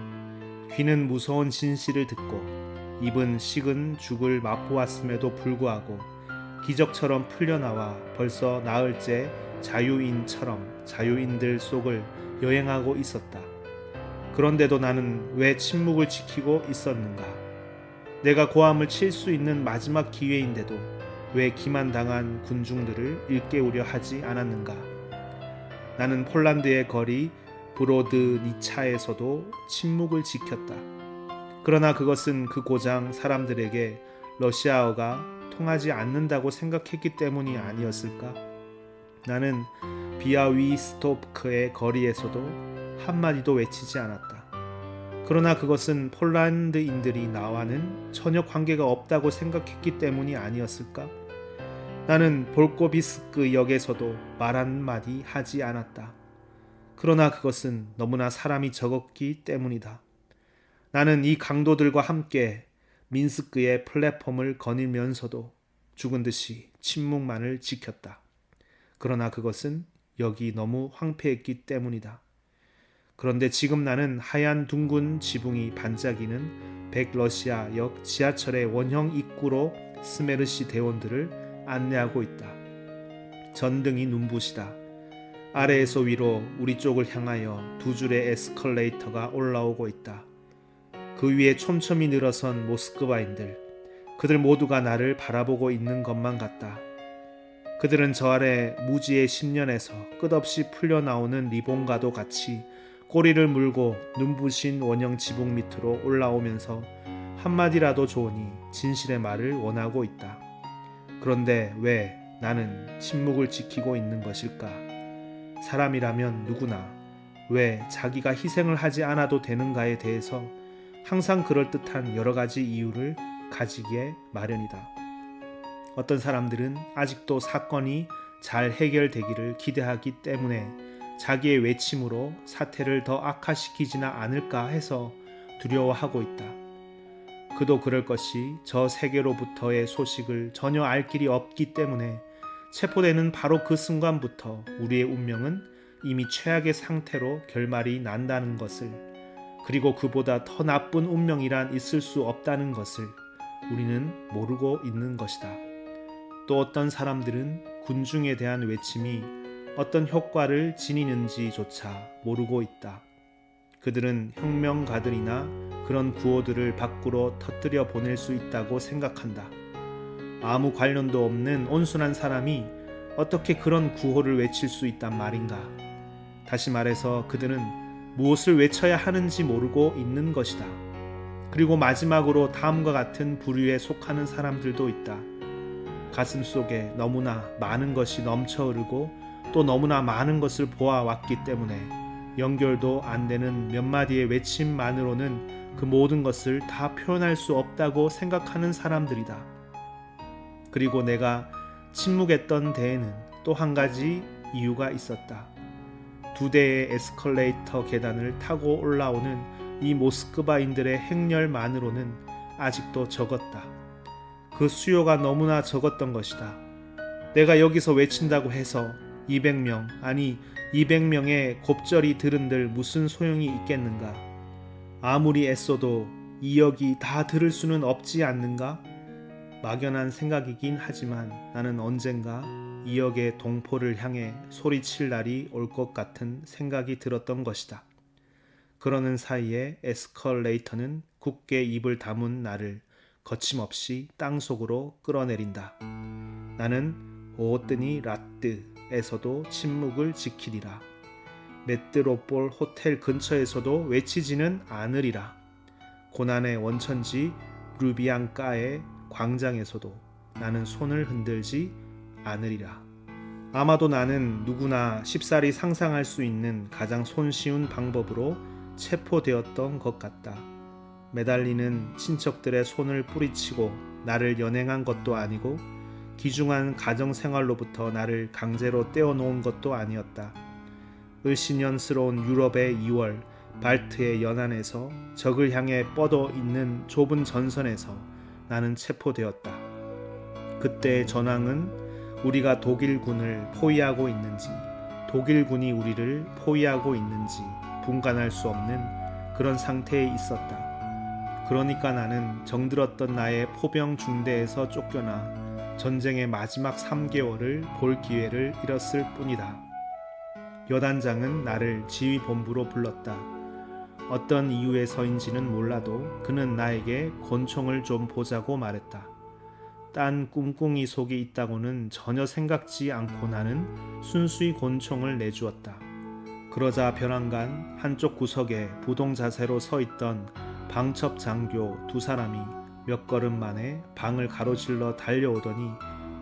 귀는 무서운 진실을 듣고 입은 식은 죽을 맛보았음에도 불구하고 기적처럼 풀려나와 벌써 나흘째 자유인처럼 자유인들 속을 여행하고 있었다. 그런데도 나는 왜 침묵을 지키고 있었는가? 내가 고함을 칠 수 있는 마지막 기회인데도 왜 기만당한 군중들을 일깨우려 하지 않았는가? 나는 폴란드의 거리 브로드니차에서도 침묵을 지켰다. 그러나 그것은 그 고장 사람들에게 러시아어가 통하지 않는다고 생각했기 때문이 아니었을까? 나는 비아위스토크의 거리에서도 한마디도 외치지 않았다. 그러나 그것은 폴란드인들이 나와는 전혀 관계가 없다고 생각했기 때문이 아니었을까? 나는 볼코비스크 역에서도 말 한마디 하지 않았다. 그러나 그것은 너무나 사람이 적었기 때문이다. 나는 이 강도들과 함께 민스크의 플랫폼을 거닐면서도 죽은 듯이 침묵만을 지켰다. 그러나 그것은 여기 너무 황폐했기 때문이다. 그런데 지금 나는 하얀 둥근 지붕이 반짝이는 백러시아역 지하철의 원형 입구로 스메르시 대원들을 안내하고 있다. 전등이 눈부시다. 아래에서 위로 우리 쪽을 향하여 2줄의 에스컬레이터가 올라오고 있다. 그 위에 촘촘히 늘어선 모스크바인들, 그들 모두가 나를 바라보고 있는 것만 같다. 그들은 저 아래 무지의 10년에서 끝없이 풀려나오는 리본과도 같이 꼬리를 물고 눈부신 원형 지붕 밑으로 올라오면서 한마디라도 좋으니 진실의 말을 원하고 있다. 그런데 왜 나는 침묵을 지키고 있는 것일까? 사람이라면 누구나 왜 자기가 희생을 하지 않아도 되는가에 대해서 항상 그럴듯한 여러 가지 이유를 가지기에 마련이다. 어떤 사람들은 아직도 사건이 잘 해결되기를 기대하기 때문에 자기의 외침으로 사태를 더 악화시키지나 않을까 해서 두려워하고 있다. 그도 그럴 것이 저 세계로부터의 소식을 전혀 알 길이 없기 때문에 체포되는 바로 그 순간부터 우리의 운명은 이미 최악의 상태로 결말이 난다는 것을, 그리고 그보다 더 나쁜 운명이란 있을 수 없다는 것을 우리는 모르고 있는 것이다. 또 어떤 사람들은 군중에 대한 외침이 어떤 효과를 지니는지조차 모르고 있다. 그들은 혁명가들이나 그런 구호들을 밖으로 터뜨려 보낼 수 있다고 생각한다. 아무 관련도 없는 온순한 사람이 어떻게 그런 구호를 외칠 수 있단 말인가? 다시 말해서 그들은 무엇을 외쳐야 하는지 모르고 있는 것이다. 그리고 마지막으로 다음과 같은 부류에 속하는 사람들도 있다. 가슴 속에 너무나 많은 것이 넘쳐 흐르고 또 너무나 많은 것을 보아왔기 때문에 연결도 안 되는 몇 마디의 외침만으로는 그 모든 것을 다 표현할 수 없다고 생각하는 사람들이다. 그리고 내가 침묵했던 데에는 또 한 가지 이유가 있었다. 2대의 에스컬레이터 계단을 타고 올라오는 이 모스크바인들의 행렬만으로는 아직도 적었다. 그 수요가 너무나 적었던 것이다. 내가 여기서 외친다고 해서 200명, 아니 200명의 곱절이 들은들 무슨 소용이 있겠는가? 아무리 애써도 2억이 다 들을 수는 없지 않는가? 막연한 생각이긴 하지만 나는 언젠가 2억의 동포를 향해 소리칠 날이 올 것 같은 생각이 들었던 것이다. 그러는 사이에 에스컬레이터는 굳게 입을 다문 나를 거침없이 땅속으로 끌어내린다. 나는 오뜨니 라뜨에서도 침묵을 지키리라. 메트로폴 호텔 근처에서도 외치지는 않으리라. 고난의 원천지 루비앙가의 광장에서도 나는 손을 흔들지 않으리라. 아마도 나는 누구나 쉽사리 상상할 수 있는 가장 손쉬운 방법으로 체포되었던 것 같다. 매달리는 친척들의 손을 뿌리치고 나를 연행한 것도 아니고 기중한 가정생활로부터 나를 강제로 떼어놓은 것도 아니었다. 을씨년스러운 유럽의 2월, 발트의 연안에서 적을 향해 뻗어 있는 좁은 전선에서 나는 체포되었다. 그때의 전황은 우리가 독일군을 포위하고 있는지, 독일군이 우리를 포위하고 있는지 분간할 수 없는 그런 상태에 있었다. 그러니까 나는 정들었던 나의 포병 중대에서 쫓겨나 전쟁의 마지막 3개월을 볼 기회를 잃었을 뿐이다. 여단장은 나를 지휘본부로 불렀다. 어떤 이유에서인지는 몰라도 그는 나에게 권총을 좀 보자고 말했다. 딴 꿍꿍이 속이 있다고는 전혀 생각지 않고 나는 순수히 권총을 내주었다. 그러자 벼랑간 한쪽 구석에 부동 자세로 서 있던 방첩 장교 2사람이 몇 걸음 만에 방을 가로질러 달려오더니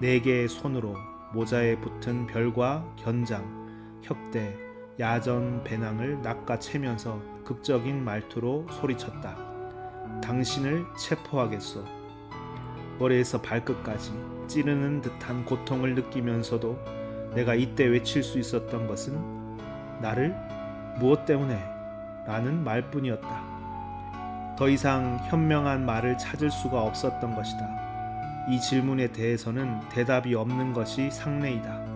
4개의 손으로 모자에 붙은 별과 견장, 혁대, 야전 배낭을 낚아채면서 극적인 말투로 소리쳤다. 당신을 체포하겠소. 머리에서 발끝까지 찌르는 듯한 고통을 느끼면서도 내가 이때 외칠 수 있었던 것은 나를 무엇 때문에? 라는 말뿐이었다. 더 이상 현명한 말을 찾을 수가 없었던 것이다. 이 질문에 대해서는 대답이 없는 것이 상례이다.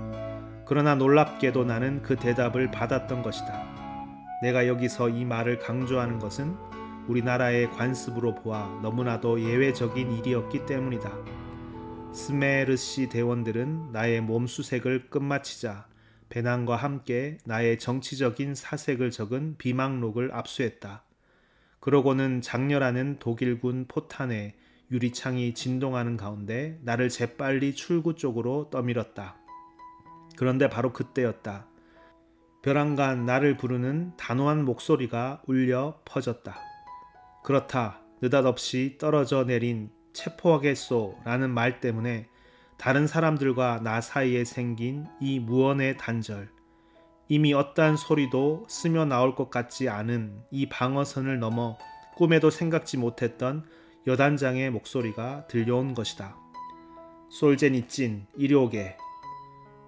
그러나 놀랍게도 나는 그 대답을 받았던 것이다. 내가 여기서 이 말을 강조하는 것은 우리나라의 관습으로 보아 너무나도 예외적인 일이었기 때문이다. 스메르시 대원들은 나의 몸수색을 끝마치자 배낭과 함께 나의 정치적인 사색을 적은 비망록을 압수했다. 그러고는 장렬하는 독일군 포탄의 유리창이 진동하는 가운데 나를 재빨리 출구 쪽으로 떠밀었다. 그런데 바로 그때였다. 벼랑간 나를 부르는 단호한 목소리가 울려 퍼졌다. 그렇다. 느닷없이 떨어져 내린 체포하겠소 라는 말 때문에 다른 사람들과 나 사이에 생긴 이 무언의 단절, 이미 어떠한 소리도 스며 나올 것 같지 않은 이 방어선을 넘어 꿈에도 생각지 못했던 여단장의 목소리가 들려온 것이다. 솔제니찐, 이리 오게.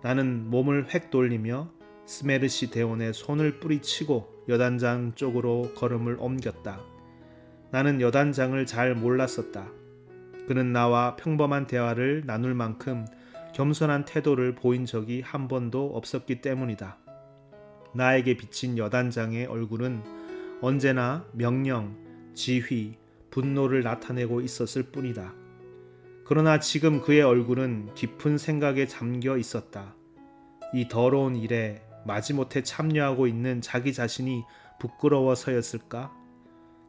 나는 몸을 획 돌리며 스메르시 대원의 손을 뿌리치고 여단장 쪽으로 걸음을 옮겼다. 나는 여단장을 잘 몰랐었다. 그는 나와 평범한 대화를 나눌 만큼 겸손한 태도를 보인 적이 한 번도 없었기 때문이다. 나에게 비친 여단장의 얼굴은 언제나 명령, 지휘, 분노를 나타내고 있었을 뿐이다. 그러나 지금 그의 얼굴은 깊은 생각에 잠겨 있었다. 이 더러운 일에 마지못해 참여하고 있는 자기 자신이 부끄러워서였을까?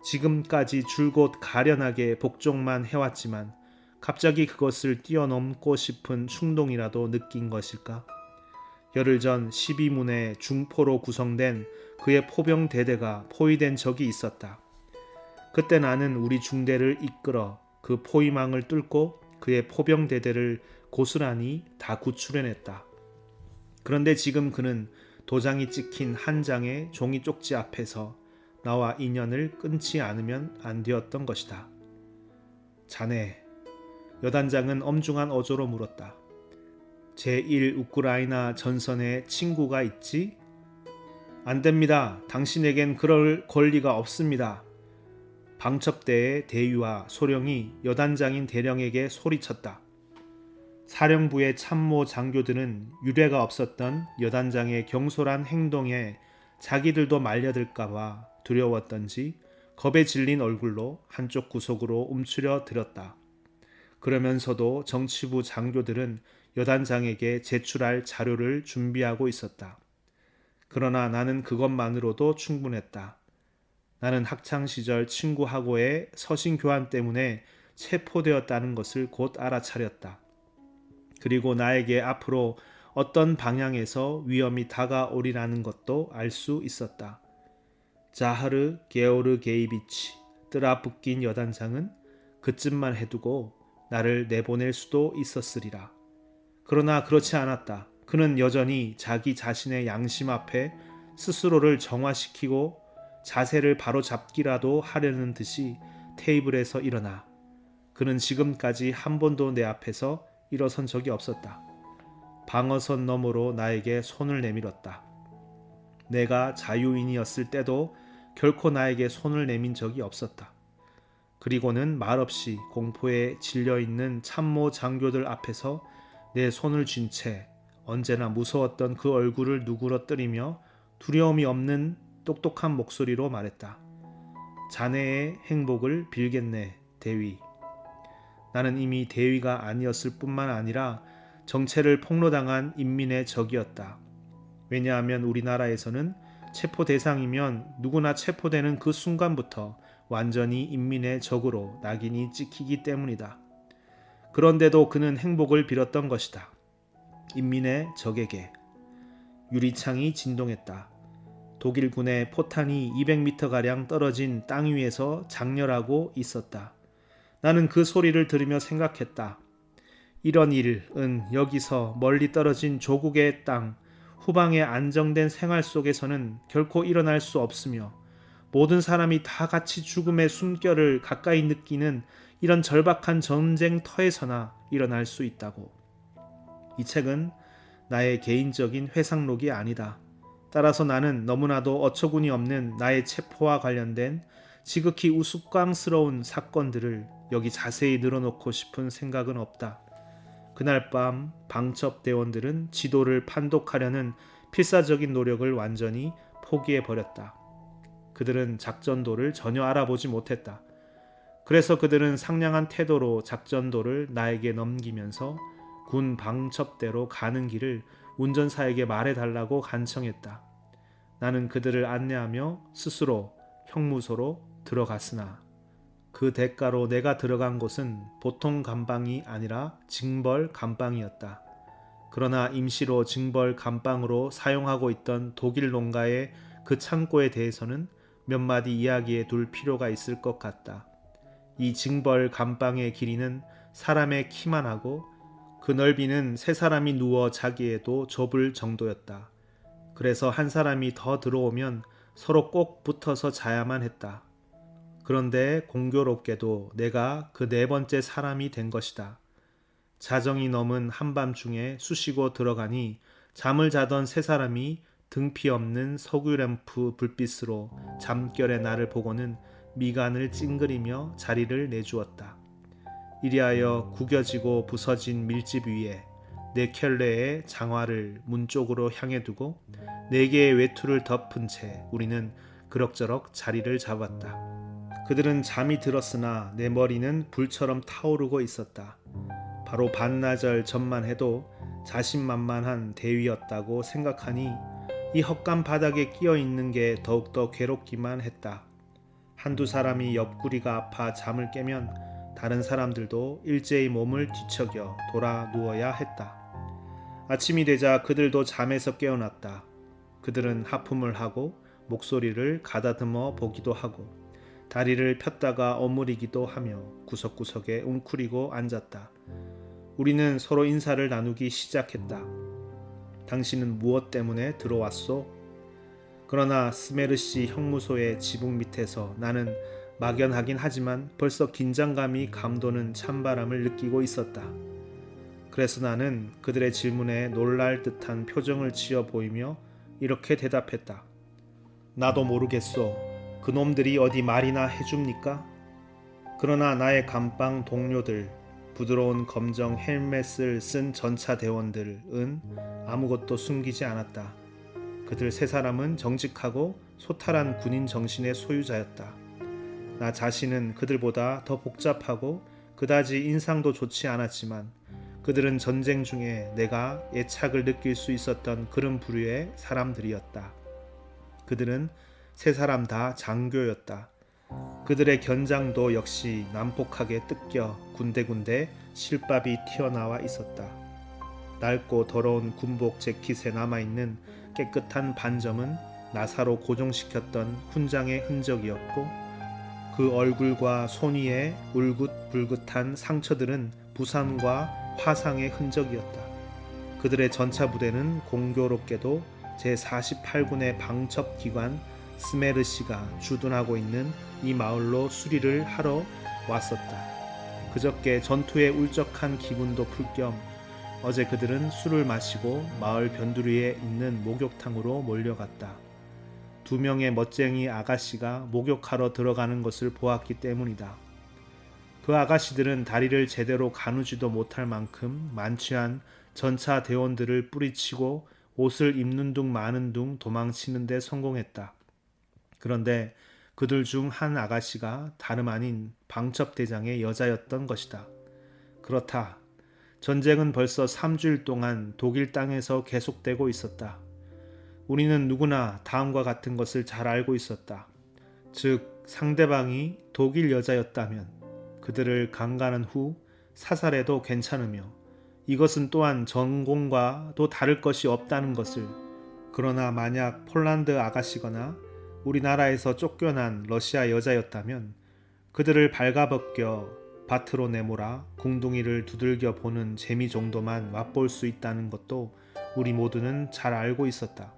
지금까지 줄곧 가련하게 복종만 해왔지만 갑자기 그것을 뛰어넘고 싶은 충동이라도 느낀 것일까? 열흘 전 12문의 중포로 구성된 그의 포병 대대가 포위된 적이 있었다. 그때 나는 우리 중대를 이끌어 그 포위망을 뚫고 그의 포병 대대를 고스란히 다 구출해냈다. 그런데 지금 그는 도장이 찍힌 한 장의 종이 쪽지 앞에서 나와 인연을 끊지 않으면 안 되었던 것이다. 자네, 여단장은 엄중한 어조로 물었다. 제1 우크라이나 전선에 친구가 있지? 안 됩니다. 당신에겐 그럴 권리가 없습니다. 방첩대의 대위와 소령이 여단장인 대령에게 소리쳤다. 사령부의 참모 장교들은 유례가 없었던 여단장의 경솔한 행동에 자기들도 말려들까봐 두려웠던지 겁에 질린 얼굴로 한쪽 구석으로 움츠려 들었다. 그러면서도 정치부 장교들은 여단장에게 제출할 자료를 준비하고 있었다. 그러나 나는 그것만으로도 충분했다. 나는 학창시절 친구하고의 서신교환 때문에 체포되었다는 것을 곧 알아차렸다. 그리고 나에게 앞으로 어떤 방향에서 위험이 다가오리라는 것도 알 수 있었다. 자하르 게오르게이비치 뜨라붙긴 여단장은 그쯤만 해두고 나를 내보낼 수도 있었으리라. 그러나 그렇지 않았다. 그는 여전히 자기 자신의 양심 앞에 스스로를 정화시키고 자세를 바로잡기라도 하려는 듯이 테이블에서 일어나 그는 지금까지 한 번도 내 앞에서 일어선 적이 없었다. 방어선 너머로 나에게 손을 내밀었다. 내가 자유인이었을 때도 결코 나에게 손을 내민 적이 없었다. 그리고는 말없이 공포에 질려있는 참모 장교들 앞에서 내 손을 쥔 채 언제나 무서웠던 그 얼굴을 누그러뜨리며 두려움이 없는 똑똑한 목소리로 말했다. 자네의 행복을 빌겠네, 대위. 나는 이미 대위가 아니었을 뿐만 아니라 정체를 폭로당한 인민의 적이었다. 왜냐하면 우리나라에서는 체포 대상이면 누구나 체포되는 그 순간부터 완전히 인민의 적으로 낙인이 찍히기 때문이다. 그런데도 그는 행복을 빌었던 것이다. 인민의 적에게. 유리창이 진동했다. 독일군의 포탄이 200m가량 떨어진 땅 위에서 장렬하고 있었다. 나는 그 소리를 들으며 생각했다. 이런 일은 여기서 멀리 떨어진 조국의 땅, 후방의 안정된 생활 속에서는 결코 일어날 수 없으며 모든 사람이 다 같이 죽음의 숨결을 가까이 느끼는 이런 절박한 전쟁터에서나 일어날 수 있다고. 이 책은 나의 개인적인 회상록이 아니다. 따라서 나는 너무나도 어처구니 없는 나의 체포와 관련된 지극히 우스꽝스러운 사건들을 여기 자세히 늘어놓고 싶은 생각은 없다. 그날 밤 방첩대원들은 지도를 판독하려는 필사적인 노력을 완전히 포기해버렸다. 그들은 작전도를 전혀 알아보지 못했다. 그래서 그들은 상냥한 태도로 작전도를 나에게 넘기면서 군 방첩대로 가는 길을 운전사에게 말해달라고 간청했다. 나는 그들을 안내하며 스스로 형무소로 들어갔으나 그 대가로 내가 들어간 곳은 보통 감방이 아니라 징벌 감방이었다. 그러나 임시로 징벌 감방으로 사용하고 있던 독일 농가의 그 창고에 대해서는 몇 마디 이야기해 둘 필요가 있을 것 같다. 이 징벌 감방의 길이는 사람의 키만 하고 그 넓이는 세 사람이 누워 자기에도 좁을 정도였다. 그래서 한 사람이 더 들어오면 서로 꼭 붙어서 자야만 했다. 그런데 공교롭게도 내가 그 네 번째 사람이 된 것이다. 자정이 넘은 한밤중에 쑤시고 들어가니 잠을 자던 세 사람이 등피 없는 석유 램프 불빛으로 잠결에 나를 보고는 미간을 찡그리며 자리를 내주었다. 이리하여 구겨지고 부서진 밀집 위에 네 켤레의 장화를 문 쪽으로 향해 두고 네 개의 외투를 덮은 채 우리는 그럭저럭 자리를 잡았다. 그들은 잠이 들었으나 내 머리는 불처럼 타오르고 있었다. 바로 반나절 전만 해도 자신만만한 대위였다고 생각하니 이 헛간 바닥에 끼어 있는 게 더욱더 괴롭기만 했다. 한두 사람이 옆구리가 아파 잠을 깨면 다른 사람들도 일제히 몸을 뒤척여 돌아 누워야 했다. 아침이 되자 그들도 잠에서 깨어났다. 그들은 하품을 하고 목소리를 가다듬어 보기도 하고 다리를 폈다가 어무리기도 하며 구석구석에 웅크리고 앉았다. 우리는 서로 인사를 나누기 시작했다. 당신은 무엇 때문에 들어왔소? 그러나 스메르시 형무소의 지붕 밑에서 나는 막연하긴 하지만 벌써 긴장감이 감도는 찬바람을 느끼고 있었다. 그래서 나는 그들의 질문에 놀랄 듯한 표정을 지어 보이며 이렇게 대답했다. 나도 모르겠소. 그놈들이 어디 말이나 해줍니까? 그러나 나의 감방 동료들, 부드러운 검정 헬멧을 쓴 전차 대원들은 아무것도 숨기지 않았다. 그들 세 사람은 정직하고 소탈한 군인 정신의 소유자였다. 나 자신은 그들보다 더 복잡하고 그다지 인상도 좋지 않았지만 그들은 전쟁 중에 내가 애착을 느낄 수 있었던 그런 부류의 사람들이었다. 그들은 세 사람 다 장교였다. 그들의 견장도 역시 난폭하게 뜯겨 군데군데 실밥이 튀어나와 있었다. 낡고 더러운 군복 재킷에 남아있는 깨끗한 반점은 나사로 고정시켰던 훈장의 흔적이었고 그 얼굴과 손 위에 울긋불긋한 상처들은 부상과 화상의 흔적이었다. 그들의 전차 부대는 공교롭게도 제48군의 방첩기관 스메르시가 주둔하고 있는 이 마을로 수리를 하러 왔었다. 그저께 전투의 울적한 기분도 풀 겸 어제 그들은 술을 마시고 마을 변두리에 있는 목욕탕으로 몰려갔다. 2명의 멋쟁이 아가씨가 목욕하러 들어가는 것을 보았기 때문이다. 그 아가씨들은 다리를 제대로 가누지도 못할 만큼 만취한 전차 대원들을 뿌리치고 옷을 입는 둥 마는 둥 도망치는 데 성공했다. 그런데 그들 중 한 아가씨가 다름 아닌 방첩대장의 여자였던 것이다. 그렇다. 전쟁은 벌써 3주일 동안 독일 땅에서 계속되고 있었다. 우리는 누구나 다음과 같은 것을 잘 알고 있었다. 즉 상대방이 독일 여자였다면 그들을 강간한 후 사살해도 괜찮으며 이것은 또한 전공과도 다를 것이 없다는 것을. 그러나 만약 폴란드 아가씨거나 우리나라에서 쫓겨난 러시아 여자였다면 그들을 발가벗겨 밭으로 내몰아 궁둥이를 두들겨 보는 재미 정도만 맛볼 수 있다는 것도 우리 모두는 잘 알고 있었다.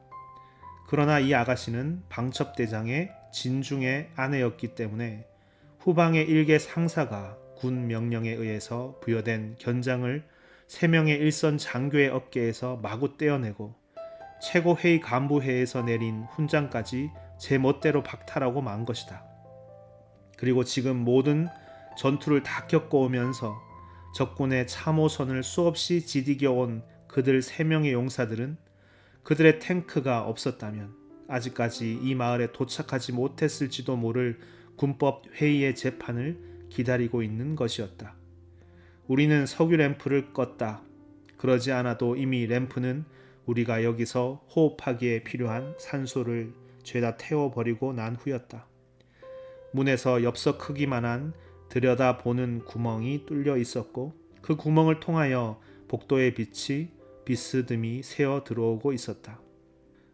그러나 이 아가씨는 방첩대장의 진중의 아내였기 때문에 후방의 일개 상사가 군 명령에 의해서 부여된 견장을 3명의 일선 장교의 어깨에서 마구 떼어내고 최고회의 간부회에서 내린 훈장까지 제 멋대로 박탈하고 만 것이다. 그리고 지금 모든 전투를 다 겪어오면서 적군의 참호선을 수없이 지디겨온 그들 3명의 용사들은 그들의 탱크가 없었다면 아직까지 이 마을에 도착하지 못했을지도 모를 군법 회의의 재판을 기다리고 있는 것이었다. 우리는 석유 램프를 껐다. 그러지 않아도 이미 램프는 우리가 여기서 호흡하기에 필요한 산소를 죄다 태워버리고 난 후였다. 문에서 엽서 크기만한 들여다보는 구멍이 뚫려 있었고 그 구멍을 통하여 복도의 빛이 비스듬히 새어 들어오고 있었다.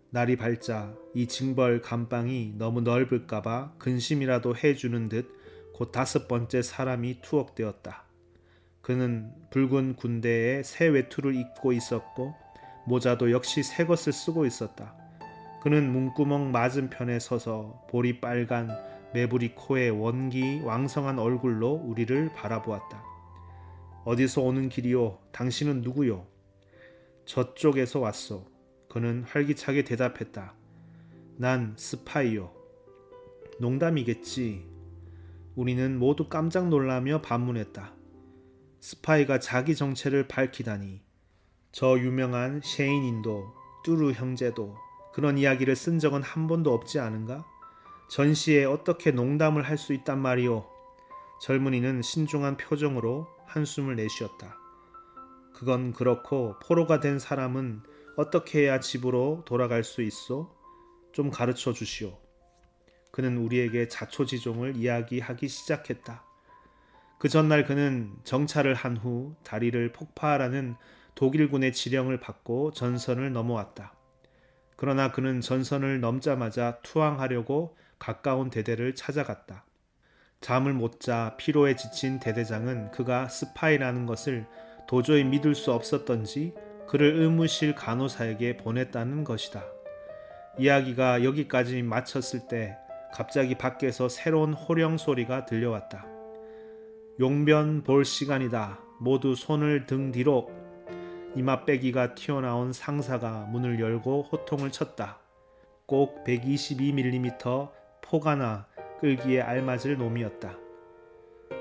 날이 밝자 이 징벌 감방이 너무 넓을까봐 근심이라도 해주는 듯 곧 5번째 사람이 투옥되었다. 그는 붉은 군대에 새 외투를 입고 있었고 모자도 역시 새 것을 쓰고 있었다. 그는 문구멍 맞은편에 서서 볼이 빨간 매부리 코에 원기 왕성한 얼굴로 우리를 바라보았다. 어디서 오는 길이요? 당신은 누구요? 저쪽에서 왔소. 그는 활기차게 대답했다. 난 스파이요. 농담이겠지. 우리는 모두 깜짝 놀라며 반문했다. 스파이가 자기 정체를 밝히다니. 저 유명한 셰인인도 뚜루 형제도 그런 이야기를 쓴 적은 한 번도 없지 않은가? 전시에 어떻게 농담을 할 수 있단 말이오. 젊은이는 신중한 표정으로 한숨을 내쉬었다. 그건 그렇고 포로가 된 사람은 어떻게 해야 집으로 돌아갈 수 있어? 좀 가르쳐 주시오. 그는 우리에게 자초지종을 이야기하기 시작했다. 그 전날 그는 정찰을 한 후 다리를 폭파하라는 독일군의 지령을 받고 전선을 넘어왔다. 그러나 그는 전선을 넘자마자 투항하려고 가까운 대대를 찾아갔다. 잠을 못 자 피로에 지친 대대장은 그가 스파이라는 것을 도저히 믿을 수 없었던지 그를 의무실 간호사에게 보냈다는 것이다. 이야기가 여기까지 마쳤을 때 갑자기 밖에서 새로운 호령 소리가 들려왔다. 용변 볼 시간이다. 모두 손을 등 뒤로. 이마빼기가 튀어나온 상사가 문을 열고 호통을 쳤다. 꼭 122mm 포가나 끌기에 알맞을 놈이었다.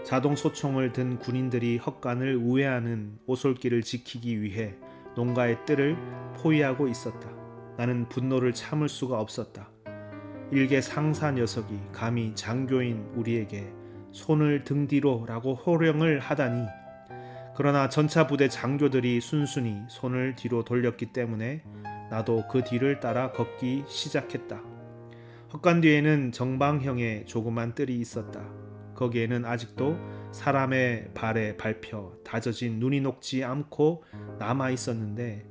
자동 소총을 든 군인들이 헛간을 우회하는 오솔길을 지키기 위해 농가의 뜰을 포위하고 있었다. 나는 분노를 참을 수가 없었다. 일개 상사 녀석이 감히 장교인 우리에게 손을 등 뒤로 라고 호령을 하다니. 그러나 전차부대 장교들이 순순히 손을 뒤로 돌렸기 때문에 나도 그 뒤를 따라 걷기 시작했다. 헛간 뒤에는 정방형의 조그만 뜰이 있었다. 거기에는 아직도 사람의 발에 밟혀 다져진 눈이 녹지 않고 남아 있었는데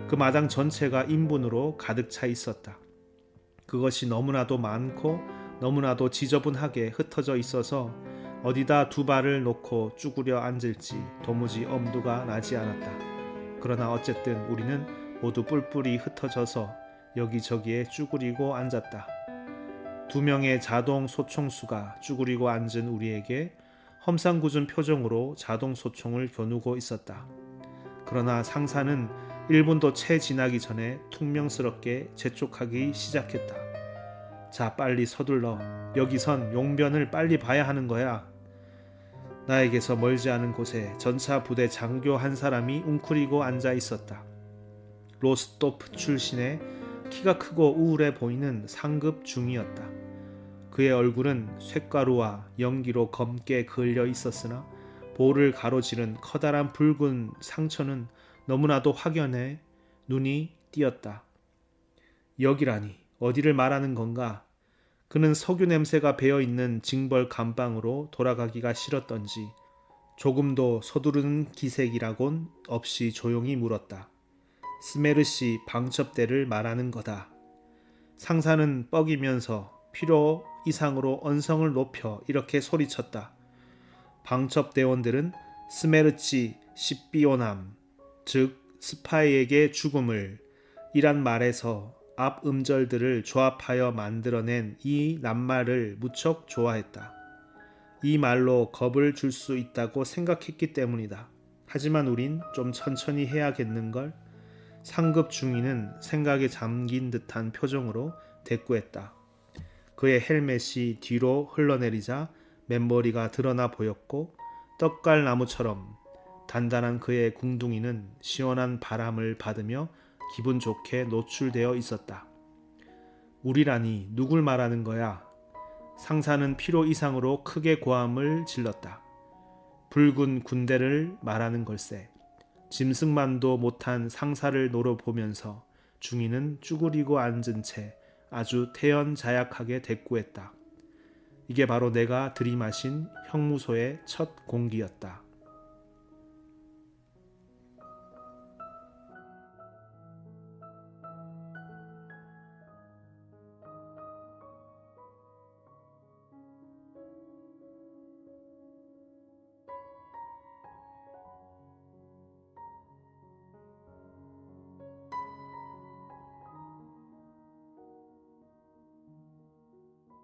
그 마당 전체가 인분으로 가득 차 있었다. 그것이 너무나도 많고 너무나도 지저분하게 흩어져 있어서 어디다 두 발을 놓고 쭈그려 앉을지 도무지 엄두가 나지 않았다. 그러나 어쨌든 우리는 모두 뿔뿔이 흩어져서 여기저기에 쭈그리고 앉았다. 2명의 자동 소총수가 쭈그리고 앉은 우리에게 험상궂은 표정으로 자동 소총을 겨누고 있었다. 그러나 상사는 1분도 채 지나기 전에 퉁명스럽게 재촉하기 시작했다. 자, 빨리 서둘러. 여기선 용변을 빨리 봐야 하는 거야. 나에게서 멀지 않은 곳에 전차 부대 장교 한 사람이 웅크리고 앉아 있었다. 로스토프 출신의 키가 크고 우울해 보이는 상급 중이었다. 그의 얼굴은 쇳가루와 연기로 검게 그을려 있었으나 볼을 가로지른 커다란 붉은 상처는 너무나도 확연해 눈이 띄었다. 여기라니 어디를 말하는 건가? 그는 석유 냄새가 배어있는 징벌 감방으로 돌아가기가 싫었던지 조금도 서두르는 기색이라곤 없이 조용히 물었다. 스메르시 방첩대를 말하는 거다. 상사는 뻐기면서 필요 이상으로 언성을 높여 이렇게 소리쳤다. 방첩대원들은 스메르치 십비오남, 즉 스파이에게 죽음을 이란 말에서 앞 음절들을 조합하여 만들어낸 이 낱말을 무척 좋아했다. 이 말로 겁을 줄 수 있다고 생각했기 때문이다. 하지만 우린 좀 천천히 해야겠는걸? 상급 중위는 생각에 잠긴 듯한 표정으로 대꾸했다. 그의 헬멧이 뒤로 흘러내리자 맨머리가 드러나 보였고 떡갈나무처럼 단단한 그의 궁둥이는 시원한 바람을 받으며 기분 좋게 노출되어 있었다. 우리라니 누굴 말하는 거야? 상사는 필요 이상으로 크게 고함을 질렀다. 붉은 군대를 말하는 걸세. 짐승만도 못한 상사를 노려보면서 중위는 쭈그리고 앉은 채 아주 태연자약하게 대꾸했다. 이게 바로 내가 들이마신 형무소의 첫 공기였다.